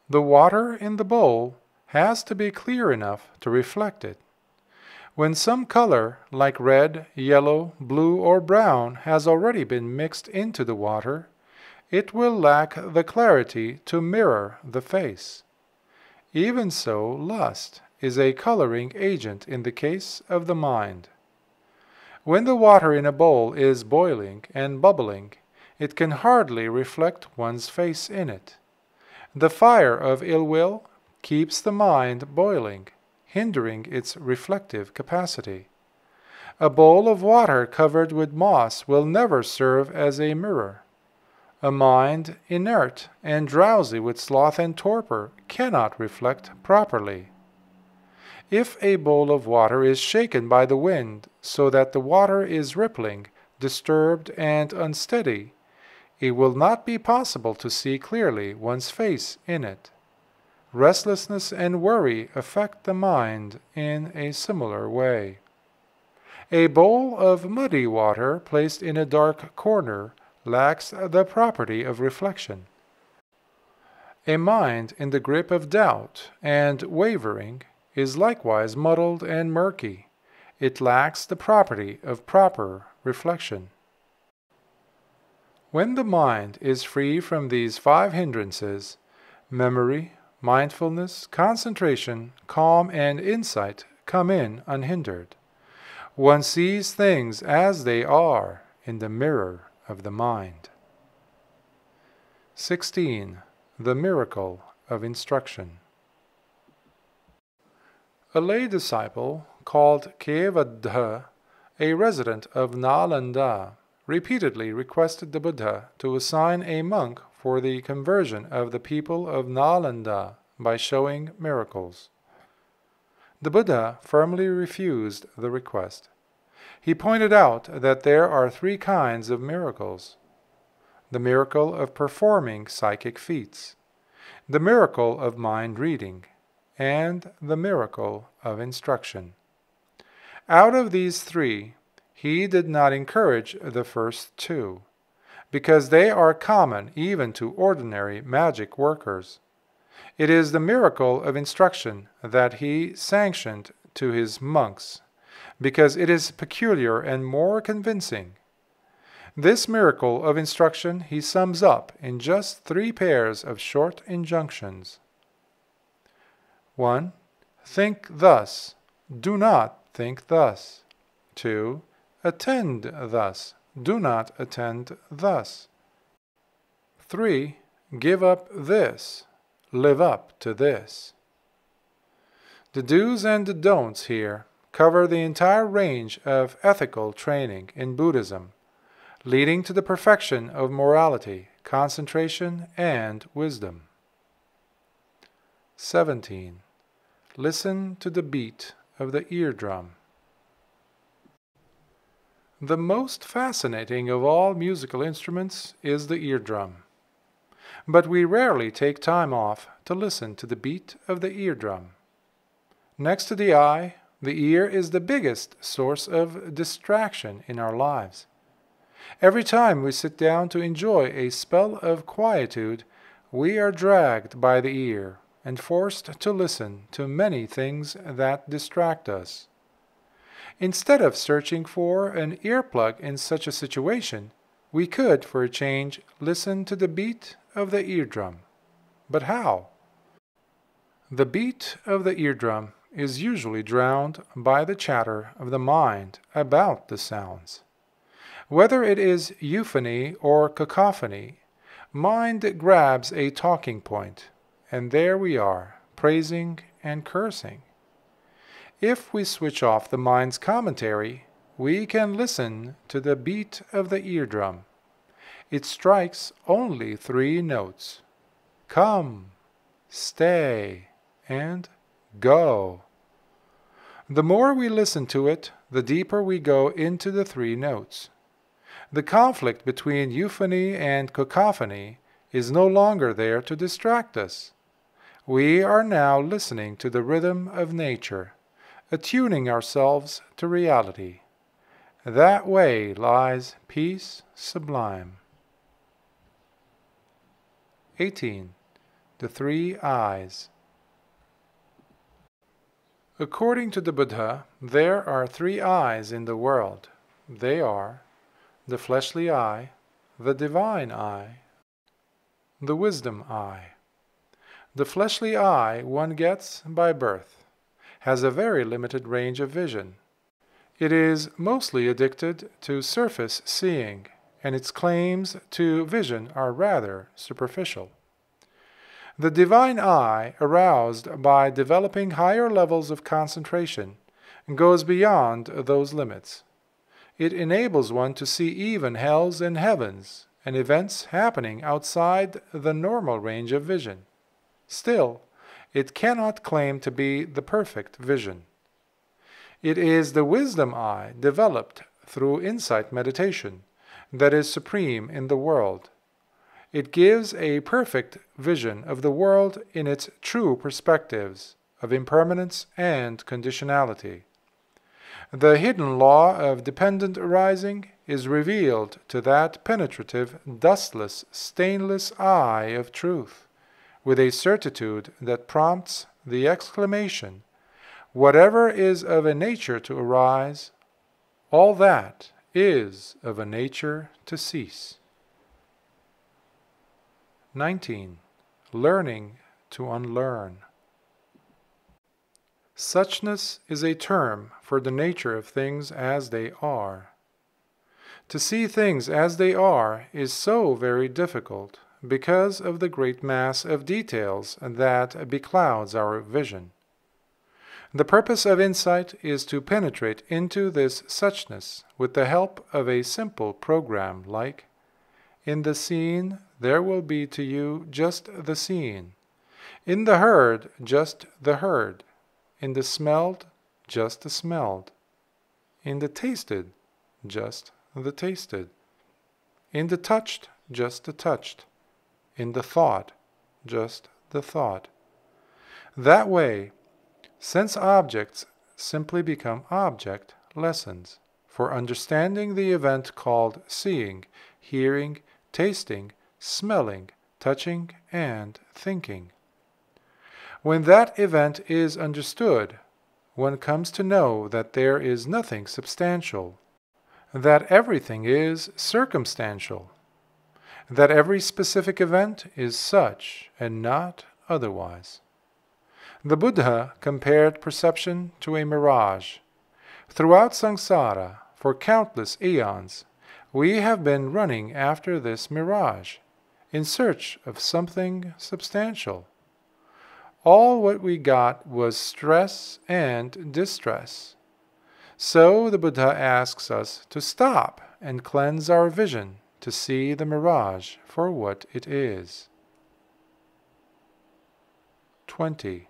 the water in the bowl has to be clear enough to reflect it. When some color, like red, yellow, blue, or brown, has already been mixed into the water, it will lack the clarity to mirror the face. Even so, lust is a coloring agent in the case of the mind. When the water in a bowl is boiling and bubbling, it can hardly reflect one's face in it. The fire of ill will keeps the mind boiling, hindering its reflective capacity. A bowl of water covered with moss will never serve as a mirror. A mind inert and drowsy with sloth and torpor cannot reflect properly. If a bowl of water is shaken by the wind so that the water is rippling, disturbed, and unsteady, it will not be possible to see clearly one's face in it. Restlessness and worry affect the mind in a similar way. A bowl of muddy water placed in a dark corner lacks the property of reflection. A mind in the grip of doubt and wavering is likewise muddled and murky. It lacks the property of proper reflection. When the mind is free from these 5 hindrances, memory, mindfulness, concentration, calm, and insight come in unhindered. One sees things as they are in the mirror of the mind. 16. The miracle of instruction. A lay disciple called Kevadha, a resident of Ñāṇananda, repeatedly requested the Buddha to assign a monk for the conversion of the people of Ñāṇananda by showing miracles. The Buddha firmly refused the request. He pointed out that there are 3 kinds of miracles: the miracle of performing psychic feats, the miracle of mind reading, and the miracle of instruction. Out of these 3, he did not encourage the first 2, because they are common even to ordinary magic workers. It is the miracle of instruction that he sanctioned to his monks, because it is peculiar and more convincing. This miracle of instruction he sums up in just 3 pairs of short injunctions. 1. Think thus. Do not think thus. 2. Attend thus. Do not attend thus. 3. Give up this. Live up to this. The do's and the don'ts here cover the entire range of ethical training in Buddhism, leading to the perfection of morality, concentration, and wisdom. 17. listen to the beat of the eardrum. The most fascinating of all musical instruments is the eardrum. But we rarely take time off to listen to the beat of the eardrum. Next to the eye, the ear is the biggest source of distraction in our lives. Every time we sit down to enjoy a spell of quietude, we are dragged by the ear and forced to listen to many things that distract us. Instead of searching for an earplug in such a situation, we could, for a change, listen to the beat of the eardrum. But how? The beat of the eardrum is usually drowned by the chatter of the mind about the sounds. Whether it is euphony or cacophony, mind grabs a talking point, and there we are, praising and cursing. If we switch off the mind's commentary, we can listen to the beat of the eardrum. It strikes only 3 notes: come, stay, and go. The more we listen to it, the deeper we go into the 3 notes. The conflict between euphony and cacophony is no longer there to distract us. We are now listening to the rhythm of nature, attuning ourselves to reality. That way lies peace sublime. 18. The 3 eyes. According to the Buddha, there are 3 eyes in the world. They are the fleshly eye, the divine eye, the wisdom eye. The fleshly eye one gets by birth has a very limited range of vision. It is mostly addicted to surface seeing, and its claims to vision are rather superficial. The divine eye, aroused by developing higher levels of concentration, goes beyond those limits. It enables one to see even hells and heavens and events happening outside the normal range of vision. Still, it cannot claim to be the perfect vision. It is the wisdom eye, developed through insight meditation, that is supreme in the world. It gives a perfect vision of the world in its true perspectives of impermanence and conditionality. The hidden law of dependent arising is revealed to that penetrative, dustless, stainless eye of truth, with a certitude that prompts the exclamation, "Whatever is of a nature to arise, all that is of a nature to cease." 19. Learning to unlearn. Suchness is a term for the nature of things as they are. To see things as they are is so very difficult because of the great mass of details that beclouds our vision. The purpose of insight is to penetrate into this suchness with the help of a simple program like, "In the seen, there will be to you just the seen. In the heard, just the heard. In the smelled, just the smelled. In the tasted, just the tasted. In the touched, just the touched. In the thought, just the thought." That way, sense objects simply become object lessons for understanding the event called seeing, hearing, tasting, smelling, touching, and thinking. When that event is understood, one comes to know that there is nothing substantial, that everything is circumstantial, that every specific event is such and not otherwise. The Buddha compared perception to a mirage. Throughout samsara, for countless eons, we have been running after this mirage, in search of something substantial. All what we got was stress and distress. So the Buddha asks us to stop and cleanse our vision to see the mirage for what it is. 20.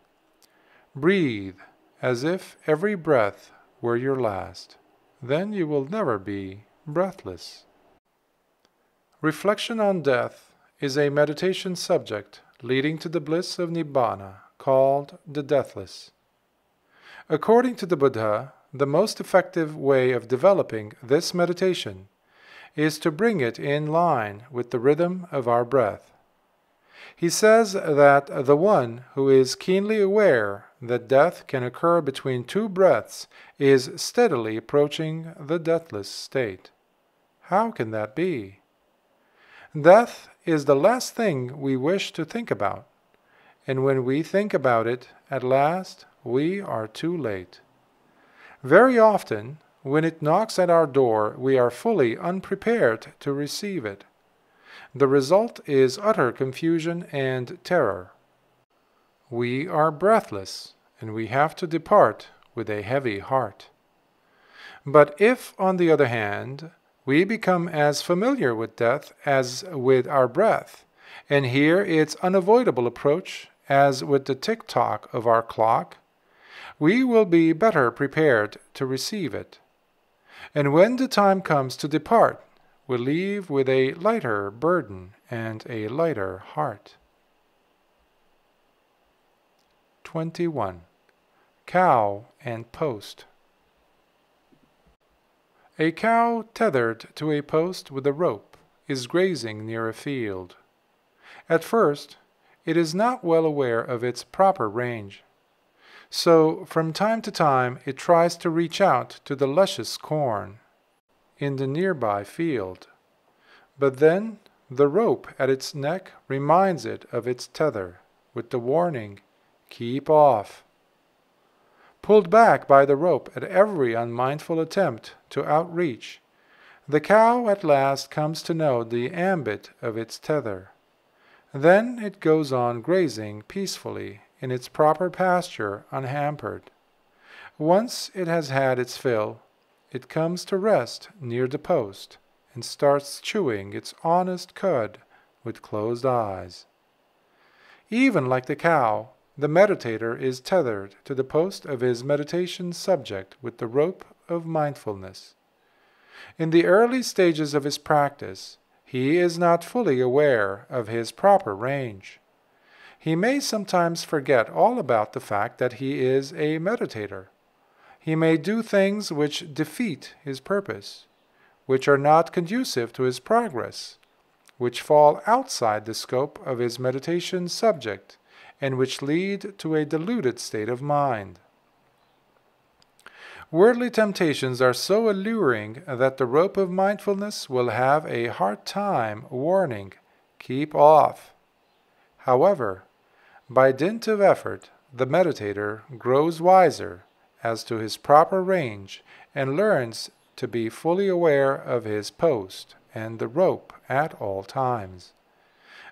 Breathe as if every breath were your last. Then you will never be breathless. Reflection on death is a meditation subject leading to the bliss of Nibbana, called the deathless. According to the Buddha, the most effective way of developing this meditation is to bring it in line with the rhythm of our breath. He says that the one who is keenly aware that death can occur between two breaths is steadily approaching the deathless state. How can that be? Death is the last thing we wish to think about, and when we think about it, at last, we are too late. Very often, when it knocks at our door, we are fully unprepared to receive it. The result is utter confusion and terror. We are breathless, and we have to depart with a heavy heart. But if, on the other hand, we become as familiar with death as with our breath, and hear its unavoidable approach as with the tick-tock of our clock, we will be better prepared to receive it. And when the time comes to depart, we'll leave with a lighter burden and a lighter heart. 21. Cow and Post. A cow tethered to a post with a rope is grazing near a field. At first, it is not well aware of its proper range. So, from time to time, it tries to reach out to the luscious corn in the nearby field. But then, the rope at its neck reminds it of its tether, with the warning, "Keep off." Pulled back by the rope at every unmindful attempt to outreach, the cow at last comes to know the ambit of its tether. Then it goes on grazing peacefully in its proper pasture unhampered. Once it has had its fill, it comes to rest near the post and starts chewing its honest cud with closed eyes. Even like the cow, the meditator is tethered to the post of his meditation subject with the rope of mindfulness. In the early stages of his practice, he is not fully aware of his proper range. He may sometimes forget all about the fact that he is a meditator. He may do things which defeat his purpose, which are not conducive to his progress, which fall outside the scope of his meditation subject, and which lead to a deluded state of mind. Worldly temptations are so alluring that the rope of mindfulness will have a hard time warning, "Keep off." However, by dint of effort, the meditator grows wiser as to his proper range and learns to be fully aware of his post and the rope at all times.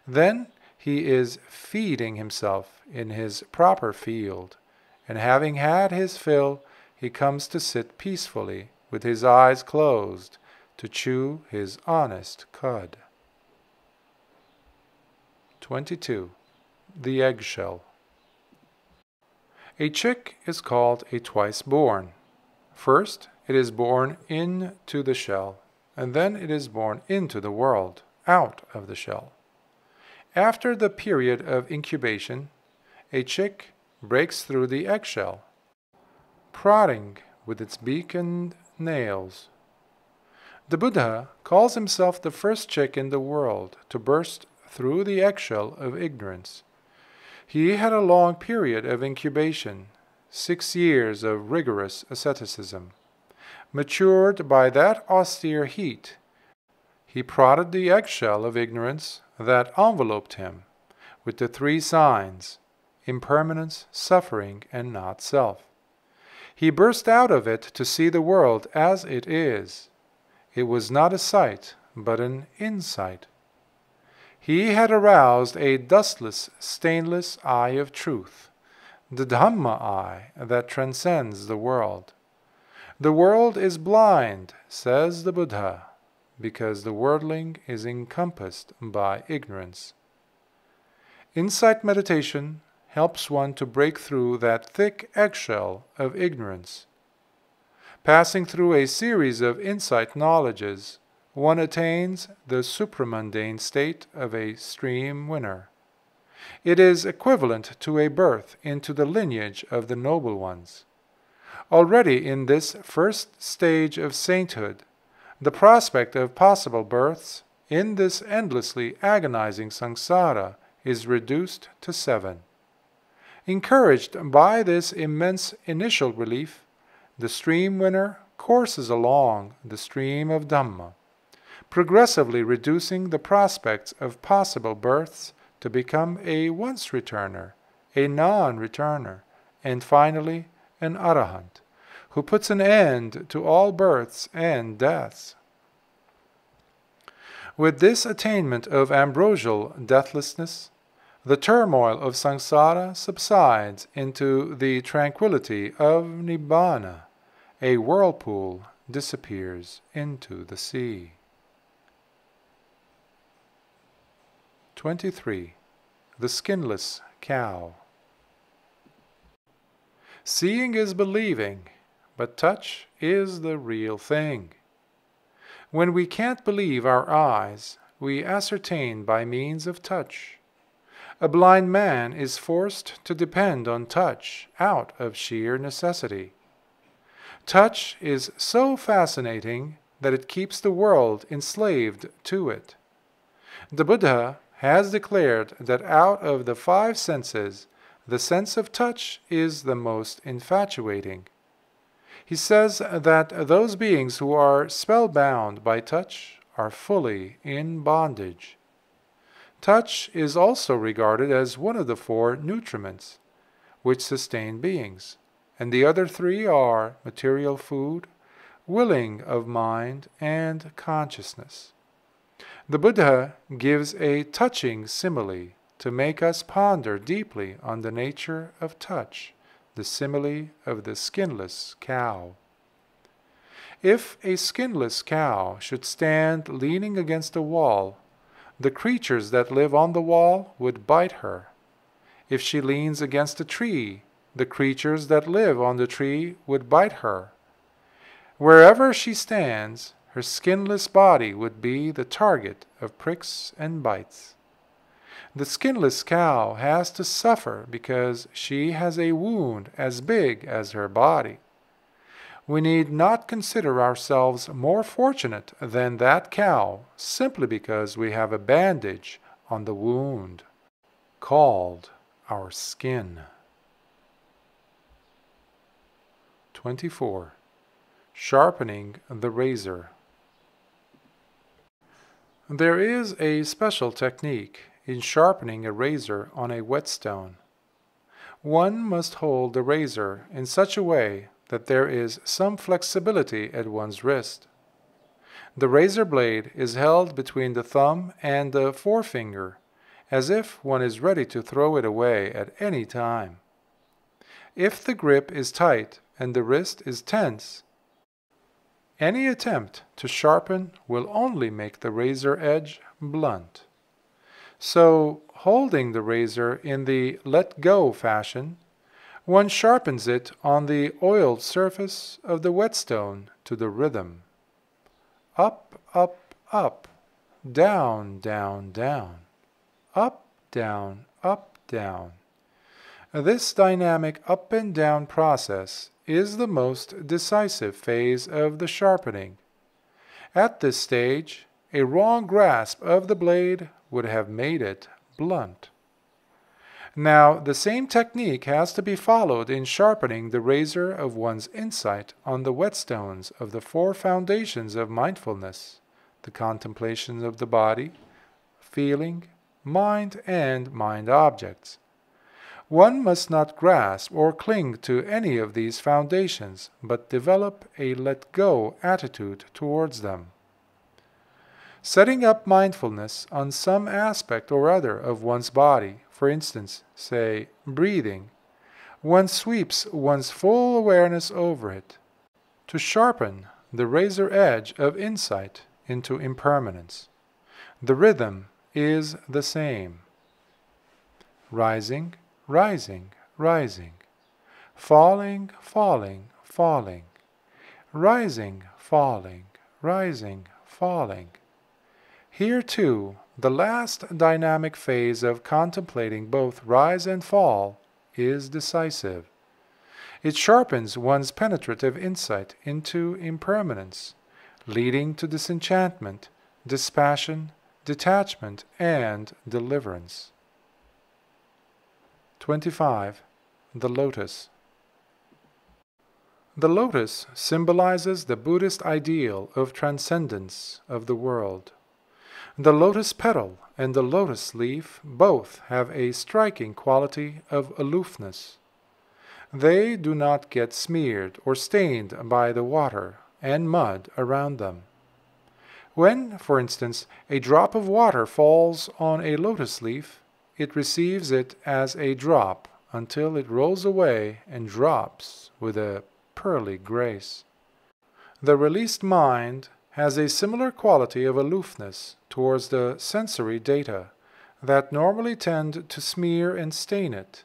Then he is feeding himself in his proper field, and having had his fill, he comes to sit peacefully with his eyes closed to chew his honest cud. 22. The Eggshell. A chick is called a twice-born. First, it is born into the shell, and then it is born into the world, out of the shell. After the period of incubation, a chick breaks through the eggshell, prodding with its beak and nails. The Buddha calls himself the first chick in the world to burst through the eggshell of ignorance. He had a long period of incubation, 6 years of rigorous asceticism. Matured by that austere heat, he prodded the eggshell of ignorance that enveloped him with the 3 signs: impermanence, suffering, and not self. He burst out of it to see the world as it is. It was not a sight, but an insight. He had aroused a dustless, stainless eye of truth, the Dhamma eye that transcends the world. The world is blind, says the Buddha, because the worldling is encompassed by ignorance. Insight meditation helps one to break through that thick eggshell of ignorance. Passing through a series of insight knowledges, one attains the supramundane state of a stream winner. It is equivalent to a birth into the lineage of the noble ones. Already in this first stage of sainthood, the prospect of possible births in this endlessly agonizing samsara is reduced to 7. Encouraged by this immense initial relief, the stream winner courses along the stream of Dhamma, progressively reducing the prospects of possible births to become a once-returner, a non-returner, and finally an arahant, who puts an end to all births and deaths. With this attainment of ambrosial deathlessness, the turmoil of samsara subsides into the tranquility of nibbana. A whirlpool disappears into the sea. 23. The Skinless Cow. Seeing is believing, but touch is the real thing. When we can't believe our eyes, we ascertain by means of touch. A blind man is forced to depend on touch out of sheer necessity. Touch is so fascinating that it keeps the world enslaved to it. The Buddha has declared that out of the 5 senses, the sense of touch is the most infatuating. He says that those beings who are spellbound by touch are fully in bondage. Touch is also regarded as one of the 4 nutriments which sustain beings, and the other 3 are material food, willing of mind, and consciousness. The Buddha gives a touching simile to make us ponder deeply on the nature of touch, the simile of the skinless cow. If a skinless cow should stand leaning against a wall, the creatures that live on the wall would bite her. If she leans against a tree, the creatures that live on the tree would bite her. Wherever she stands, her skinless body would be the target of pricks and bites. The skinless cow has to suffer because she has a wound as big as her body. We need not consider ourselves more fortunate than that cow simply because we have a bandage on the wound, called our skin. 24. Sharpening the Razor. There is a special technique in sharpening a razor on a whetstone. One must hold the razor in such a way that there is some flexibility at one's wrist. The razor blade is held between the thumb and the forefinger, as if one is ready to throw it away at any time. If the grip is tight and the wrist is tense, any attempt to sharpen will only make the razor edge blunt. So, holding the razor in the let-go fashion, one sharpens it on the oiled surface of the whetstone to the rhythm. Up, up, up, down, down, down, up, down, up, down. This dynamic up and down process is the most decisive phase of the sharpening. At this stage, a wrong grasp of the blade would have made it blunt. Now, the same technique has to be followed in sharpening the razor of one's insight on the whetstones of the 4 foundations of mindfulness, the contemplation of the body, feeling, mind, and mind objects. One must not grasp or cling to any of these foundations, but develop a let-go attitude towards them. Setting up mindfulness on some aspect or other of one's body, for instance, say, breathing, one sweeps one's full awareness over it, to sharpen the razor edge of insight into impermanence. The rhythm is the same. Rising, rising, rising, falling, falling, falling, rising, falling, rising, falling. Here too, the last dynamic phase of contemplating both rise and fall is decisive. It sharpens one's penetrative insight into impermanence, leading to disenchantment, dispassion, detachment, and deliverance. 25. The Lotus. The lotus symbolizes the Buddhist ideal of transcendence of the world. The lotus petal and the lotus leaf both have a striking quality of aloofness. They do not get smeared or stained by the water and mud around them. When, for instance, a drop of water falls on a lotus leaf, it receives it as a drop until it rolls away and drops with a pearly grace. The released mind has a similar quality of aloofness towards the sensory data that normally tend to smear and stain it.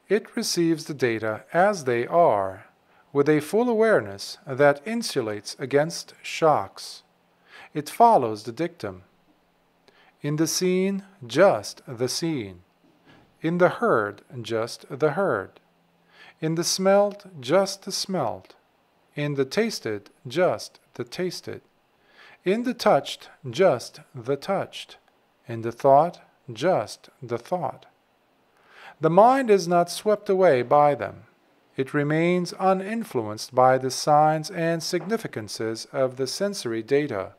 It receives the data as they are, with a full awareness that insulates against shocks. It follows the dictum. In the seen, just the seen. In the heard, just the heard. In the smelled, just the smelled. In the tasted, just the tasted. In the touched, just the touched. In the thought, just the thought. The mind is not swept away by them. It remains uninfluenced by the signs and significances of the sensory data,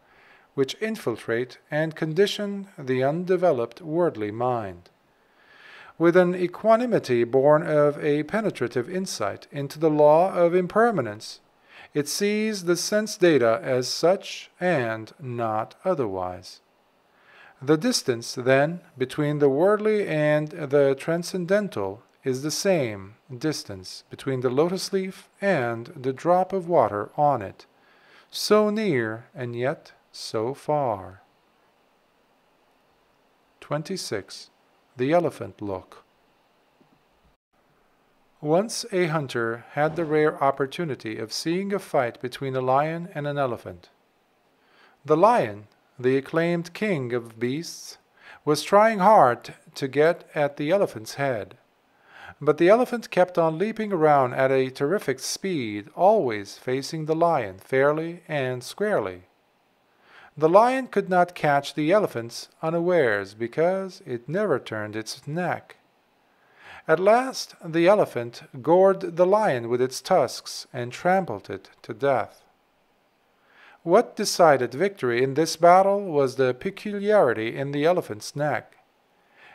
which infiltrate and condition the undeveloped worldly mind. With an equanimity born of a penetrative insight into the law of impermanence, it sees the sense data as such and not otherwise. The distance, then, between the worldly and the transcendental is the same distance between the lotus leaf and the drop of water on it, so near and yet so far. 26. The Elephant Look. Once a hunter had the rare opportunity of seeing a fight between a lion and an elephant. The lion, the acclaimed king of beasts, was trying hard to get at the elephant's head. But the elephant kept on leaping around at a terrific speed, always facing the lion fairly and squarely. The lion could not catch the elephant unawares because it never turned its neck. At last the elephant gored the lion with its tusks and trampled it to death. What decided victory in this battle was the peculiarity in the elephant's neck.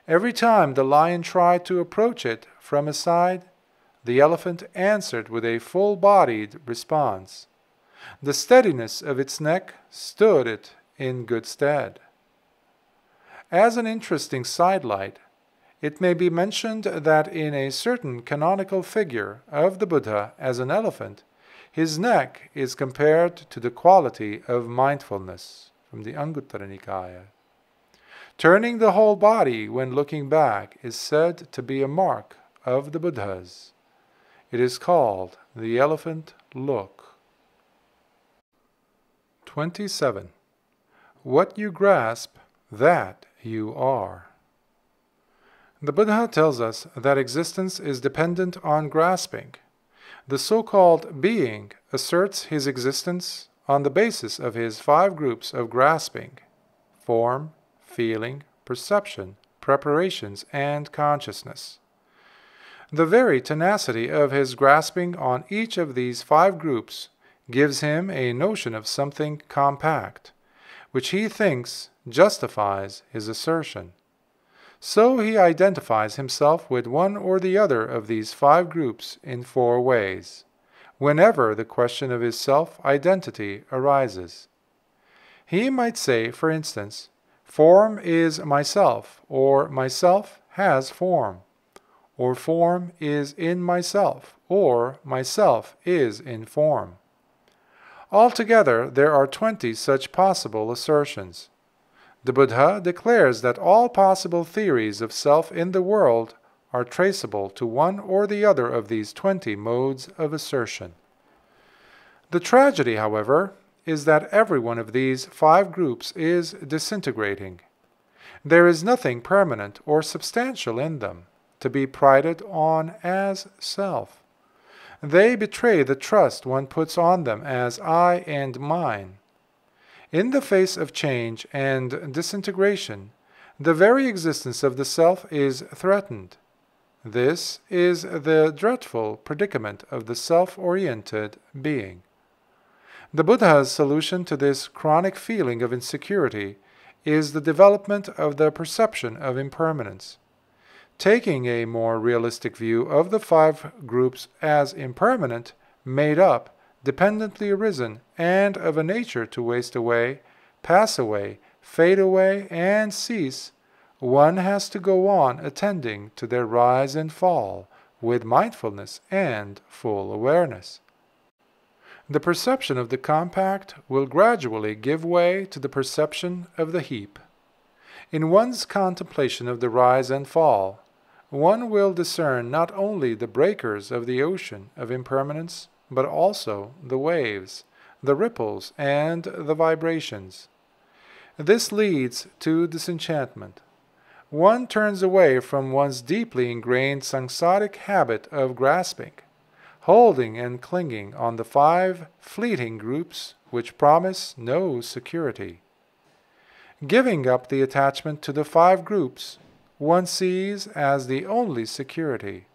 Every time the lion tried to approach it from a side, the elephant answered with a full-bodied response. The steadiness of its neck stood it in good stead. As an interesting sidelight, it may be mentioned that in a certain canonical figure of the Buddha as an elephant, his neck is compared to the quality of mindfulness, from the Anguttara Nikaya. Turning the whole body when looking back is said to be a mark of the Buddhas. It is called the elephant look. 27. What you grasp, that you are. The Buddha tells us that existence is dependent on grasping. The so-called being asserts his existence on the basis of his 5 groups of grasping: form, feeling, perception, preparations, and consciousness. The very tenacity of his grasping on each of these 5 groups gives him a notion of something compact, which he thinks justifies his assertion. So he identifies himself with one or the other of these 5 groups in 4 ways, whenever the question of his self-identity arises. He might say, for instance, form is myself, or myself has form, or form is in myself, or myself is in form. Altogether, there are 20 such possible assertions. The Buddha declares that all possible theories of self in the world are traceable to one or the other of these 20 modes of assertion. The tragedy, however, is that every one of these 5 groups is disintegrating. There is nothing permanent or substantial in them to be prided on as self. They betray the trust one puts on them as I and mine. In the face of change and disintegration, the very existence of the self is threatened. This is the dreadful predicament of the self-oriented being. The Buddha's solution to this chronic feeling of insecurity is the development of the perception of impermanence. Taking a more realistic view of the 5 groups as impermanent, made up, dependently arisen, and of a nature to waste away, pass away, fade away, and cease, one has to go on attending to their rise and fall with mindfulness and full awareness. The perception of the compact will gradually give way to the perception of the heap. In one's contemplation of the rise and fall, one will discern not only the breakers of the ocean of impermanence, but also the waves, the ripples, and the vibrations. This leads to disenchantment. One turns away from one's deeply ingrained samsaric habit of grasping, holding and clinging on the 5 fleeting groups which promise no security. Giving up the attachment to the 5 groups, one sees as the only security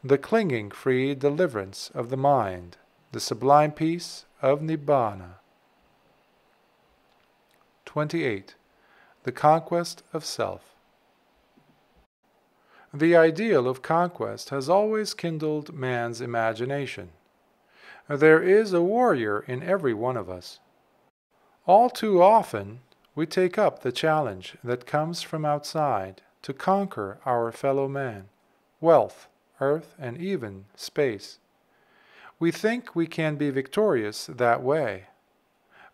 the clinging free deliverance of the mind, the sublime peace of Nibbana. 28. The Conquest of Self. The ideal of conquest has always kindled man's imagination. There is a warrior in every one of us. All too often, we take up the challenge that comes from outside to conquer our fellow man, wealth, earth, and even space. We think we can be victorious that way.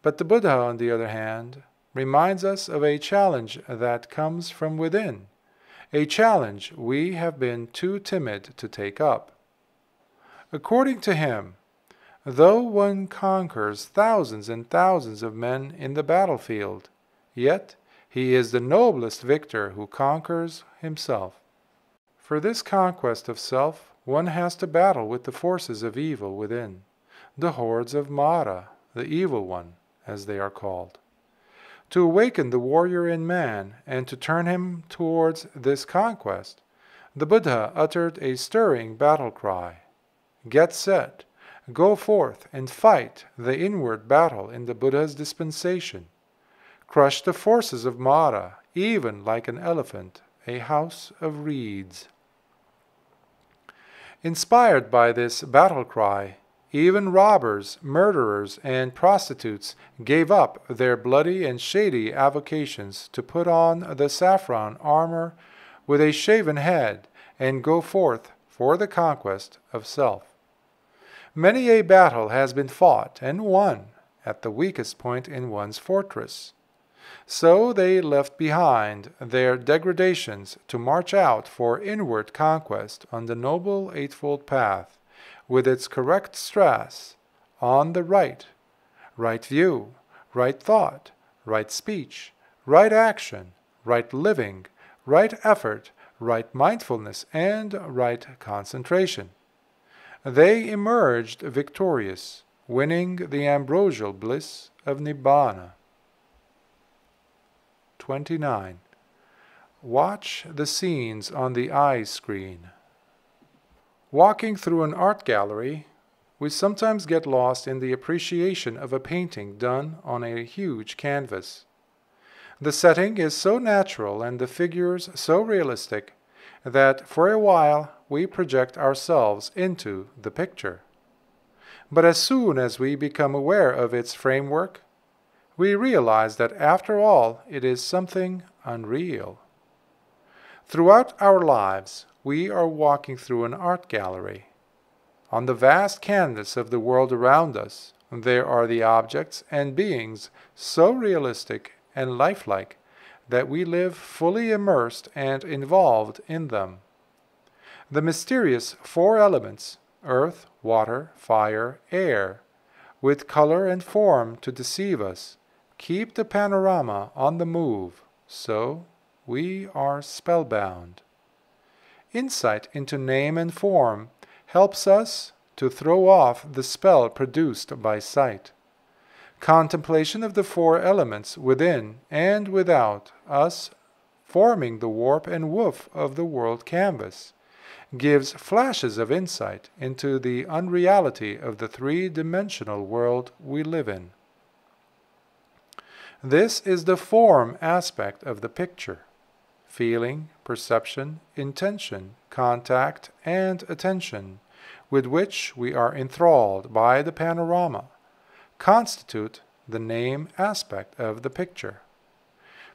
But the Buddha, on the other hand, reminds us of a challenge that comes from within, a challenge we have been too timid to take up. According to him, though one conquers thousands and thousands of men in the battlefield, yet he is the noblest victor who conquers himself. For this conquest of self, one has to battle with the forces of evil within, the hordes of Mara, the evil one, as they are called. To awaken the warrior in man and to turn him towards this conquest, the Buddha uttered a stirring battle cry. Get set, go forth and fight the inward battle in the Buddha's dispensation. Crush the forces of Mara, even like an elephant, a house of reeds. Inspired by this battle cry, even robbers, murderers, and prostitutes gave up their bloody and shady avocations to put on the saffron armor with a shaven head and go forth for the conquest of self. Many a battle has been fought and won at the weakest point in one's fortress. So they left behind their degradations to march out for inward conquest on the Noble Eightfold Path, with its correct stress on the right view, right thought, right speech, right action, right living, right effort, right mindfulness, and right concentration. They emerged victorious, winning the ambrosial bliss of Nibbana. 29. Watch the scenes on the eye screen. Walking through an art gallery, we sometimes get lost in the appreciation of a painting done on a huge canvas. The setting is so natural and the figures so realistic that for a while we project ourselves into the picture. But as soon as we become aware of its framework, we realize that after all it is something unreal. Throughout our lives, we are walking through an art gallery. On the vast canvas of the world around us, there are the objects and beings so realistic and lifelike that we live fully immersed and involved in them. The mysterious four elements, earth, water, fire, air, with color and form to deceive us, keep the panorama on the move, so we are spellbound. Insight into name and form helps us to throw off the spell produced by sight. Contemplation of the four elements within and without us, forming the warp and woof of the world canvas, gives flashes of insight into the unreality of the three-dimensional world we live in. This is the form aspect of the picture. Feeling, perception, intention, contact, and attention, with which we are enthralled by the panorama, constitute the name aspect of the picture.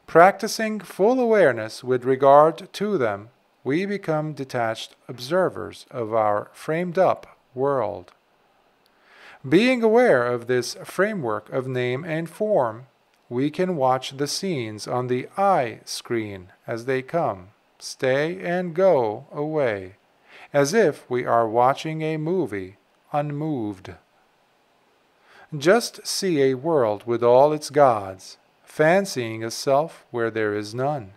Practicing full awareness with regard to them, we become detached observers of our framed-up world. Being aware of this framework of name and form, we can watch the scenes on the eye screen as they come, stay, and go away, as if we are watching a movie, unmoved. Just see a world with all its gods, fancying a self where there is none.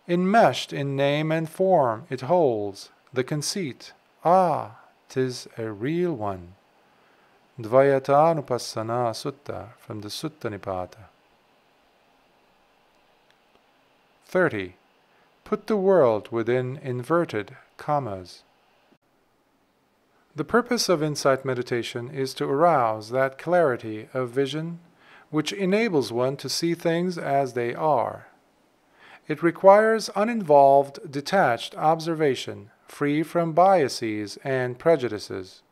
Enmeshed in name and form it holds the conceit, ah, 'tis a real one. Dvayatānupassana Sutta from the Sutta Nipata. 30. Put the world within inverted commas. The purpose of insight meditation is to arouse that clarity of vision which enables one to see things as they are. It requires uninvolved, detached observation, free from biases and prejudices.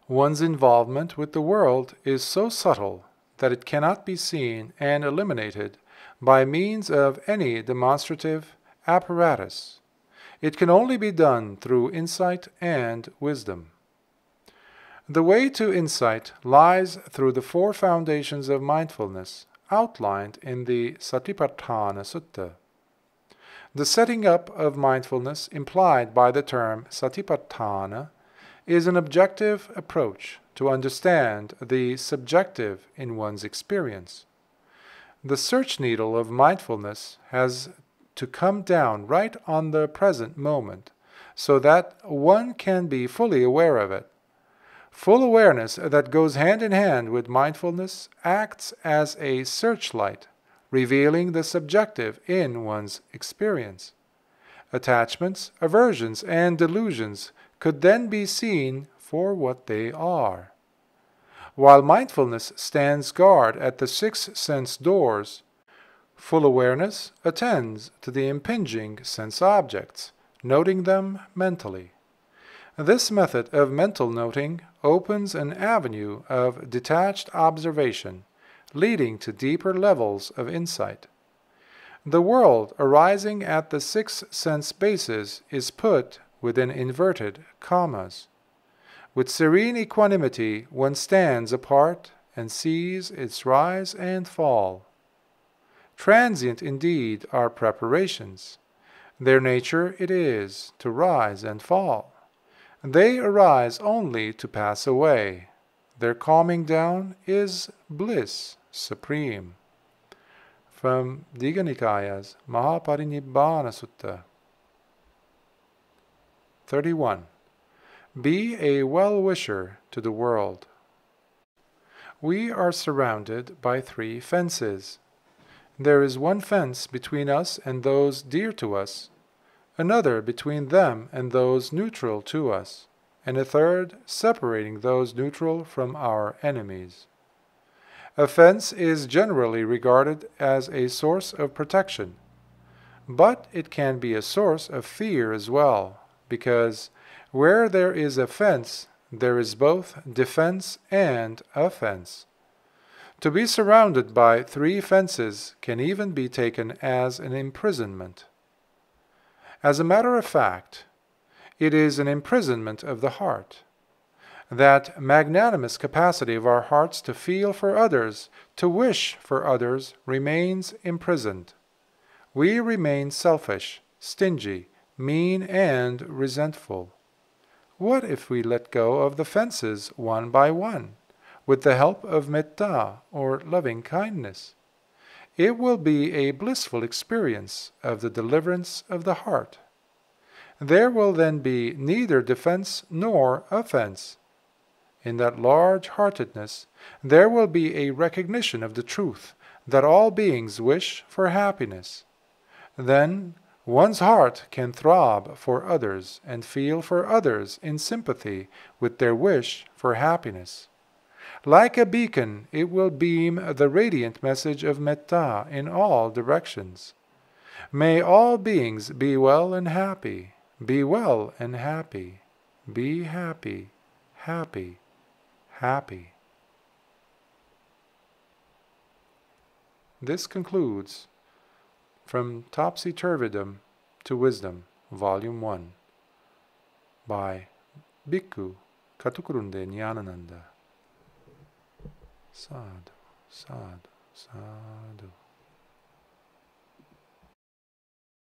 One's involvement with the world is so subtle that it cannot be seen and eliminated by means of any demonstrative apparatus. It can only be done through insight and wisdom. The way to insight lies through the four foundations of mindfulness outlined in the Satipatthana Sutta. The setting up of mindfulness implied by the term Satipatthana is an objective approach to understand the subjective in one's experience. The search needle of mindfulness has to come down right on the present moment so that one can be fully aware of it. Full awareness that goes hand in hand with mindfulness acts as a searchlight, revealing the subjective in one's experience. Attachments, aversions, and delusions could then be seen for what they are. While mindfulness stands guard at the six sense doors, full awareness attends to the impinging sense objects, noting them mentally. This method of mental noting opens an avenue of detached observation, leading to deeper levels of insight. The world arising at the six sense bases is put within inverted commas. With serene equanimity one stands apart and sees its rise and fall. Transient indeed are preparations. Their nature it is to rise and fall. They arise only to pass away. Their calming down is bliss supreme. From Digha Nikaya's Mahaparinibbāna Sutta. 31. Be a well-wisher to the world. We are surrounded by three fences. There is one fence between us and those dear to us, another between them and those neutral to us, and a third separating those neutral from our enemies. A fence is generally regarded as a source of protection, but it can be a source of fear as well, because where there is a fence, there is both defense and offense. To be surrounded by three fences can even be taken as an imprisonment. As a matter of fact, it is an imprisonment of the heart. That magnanimous capacity of our hearts to feel for others, to wish for others, remains imprisoned. We remain selfish, stingy, mean and resentful. What if we let go of the fences one by one, with the help of metta, or loving kindness? It will be a blissful experience of the deliverance of the heart. There will then be neither defense nor offense. In that large-heartedness, there will be a recognition of the truth that all beings wish for happiness. Then one's heart can throb for others and feel for others in sympathy with their wish for happiness. Like a beacon, it will beam the radiant message of metta in all directions. May all beings be well and happy, be well and happy, be happy, happy, happy. This concludes From Topsy-Turvydom to Wisdom, Volume 1, by Bhikkhu Kaṭukurunde Ñāṇananda. Sadhu, sadhu, sadhu.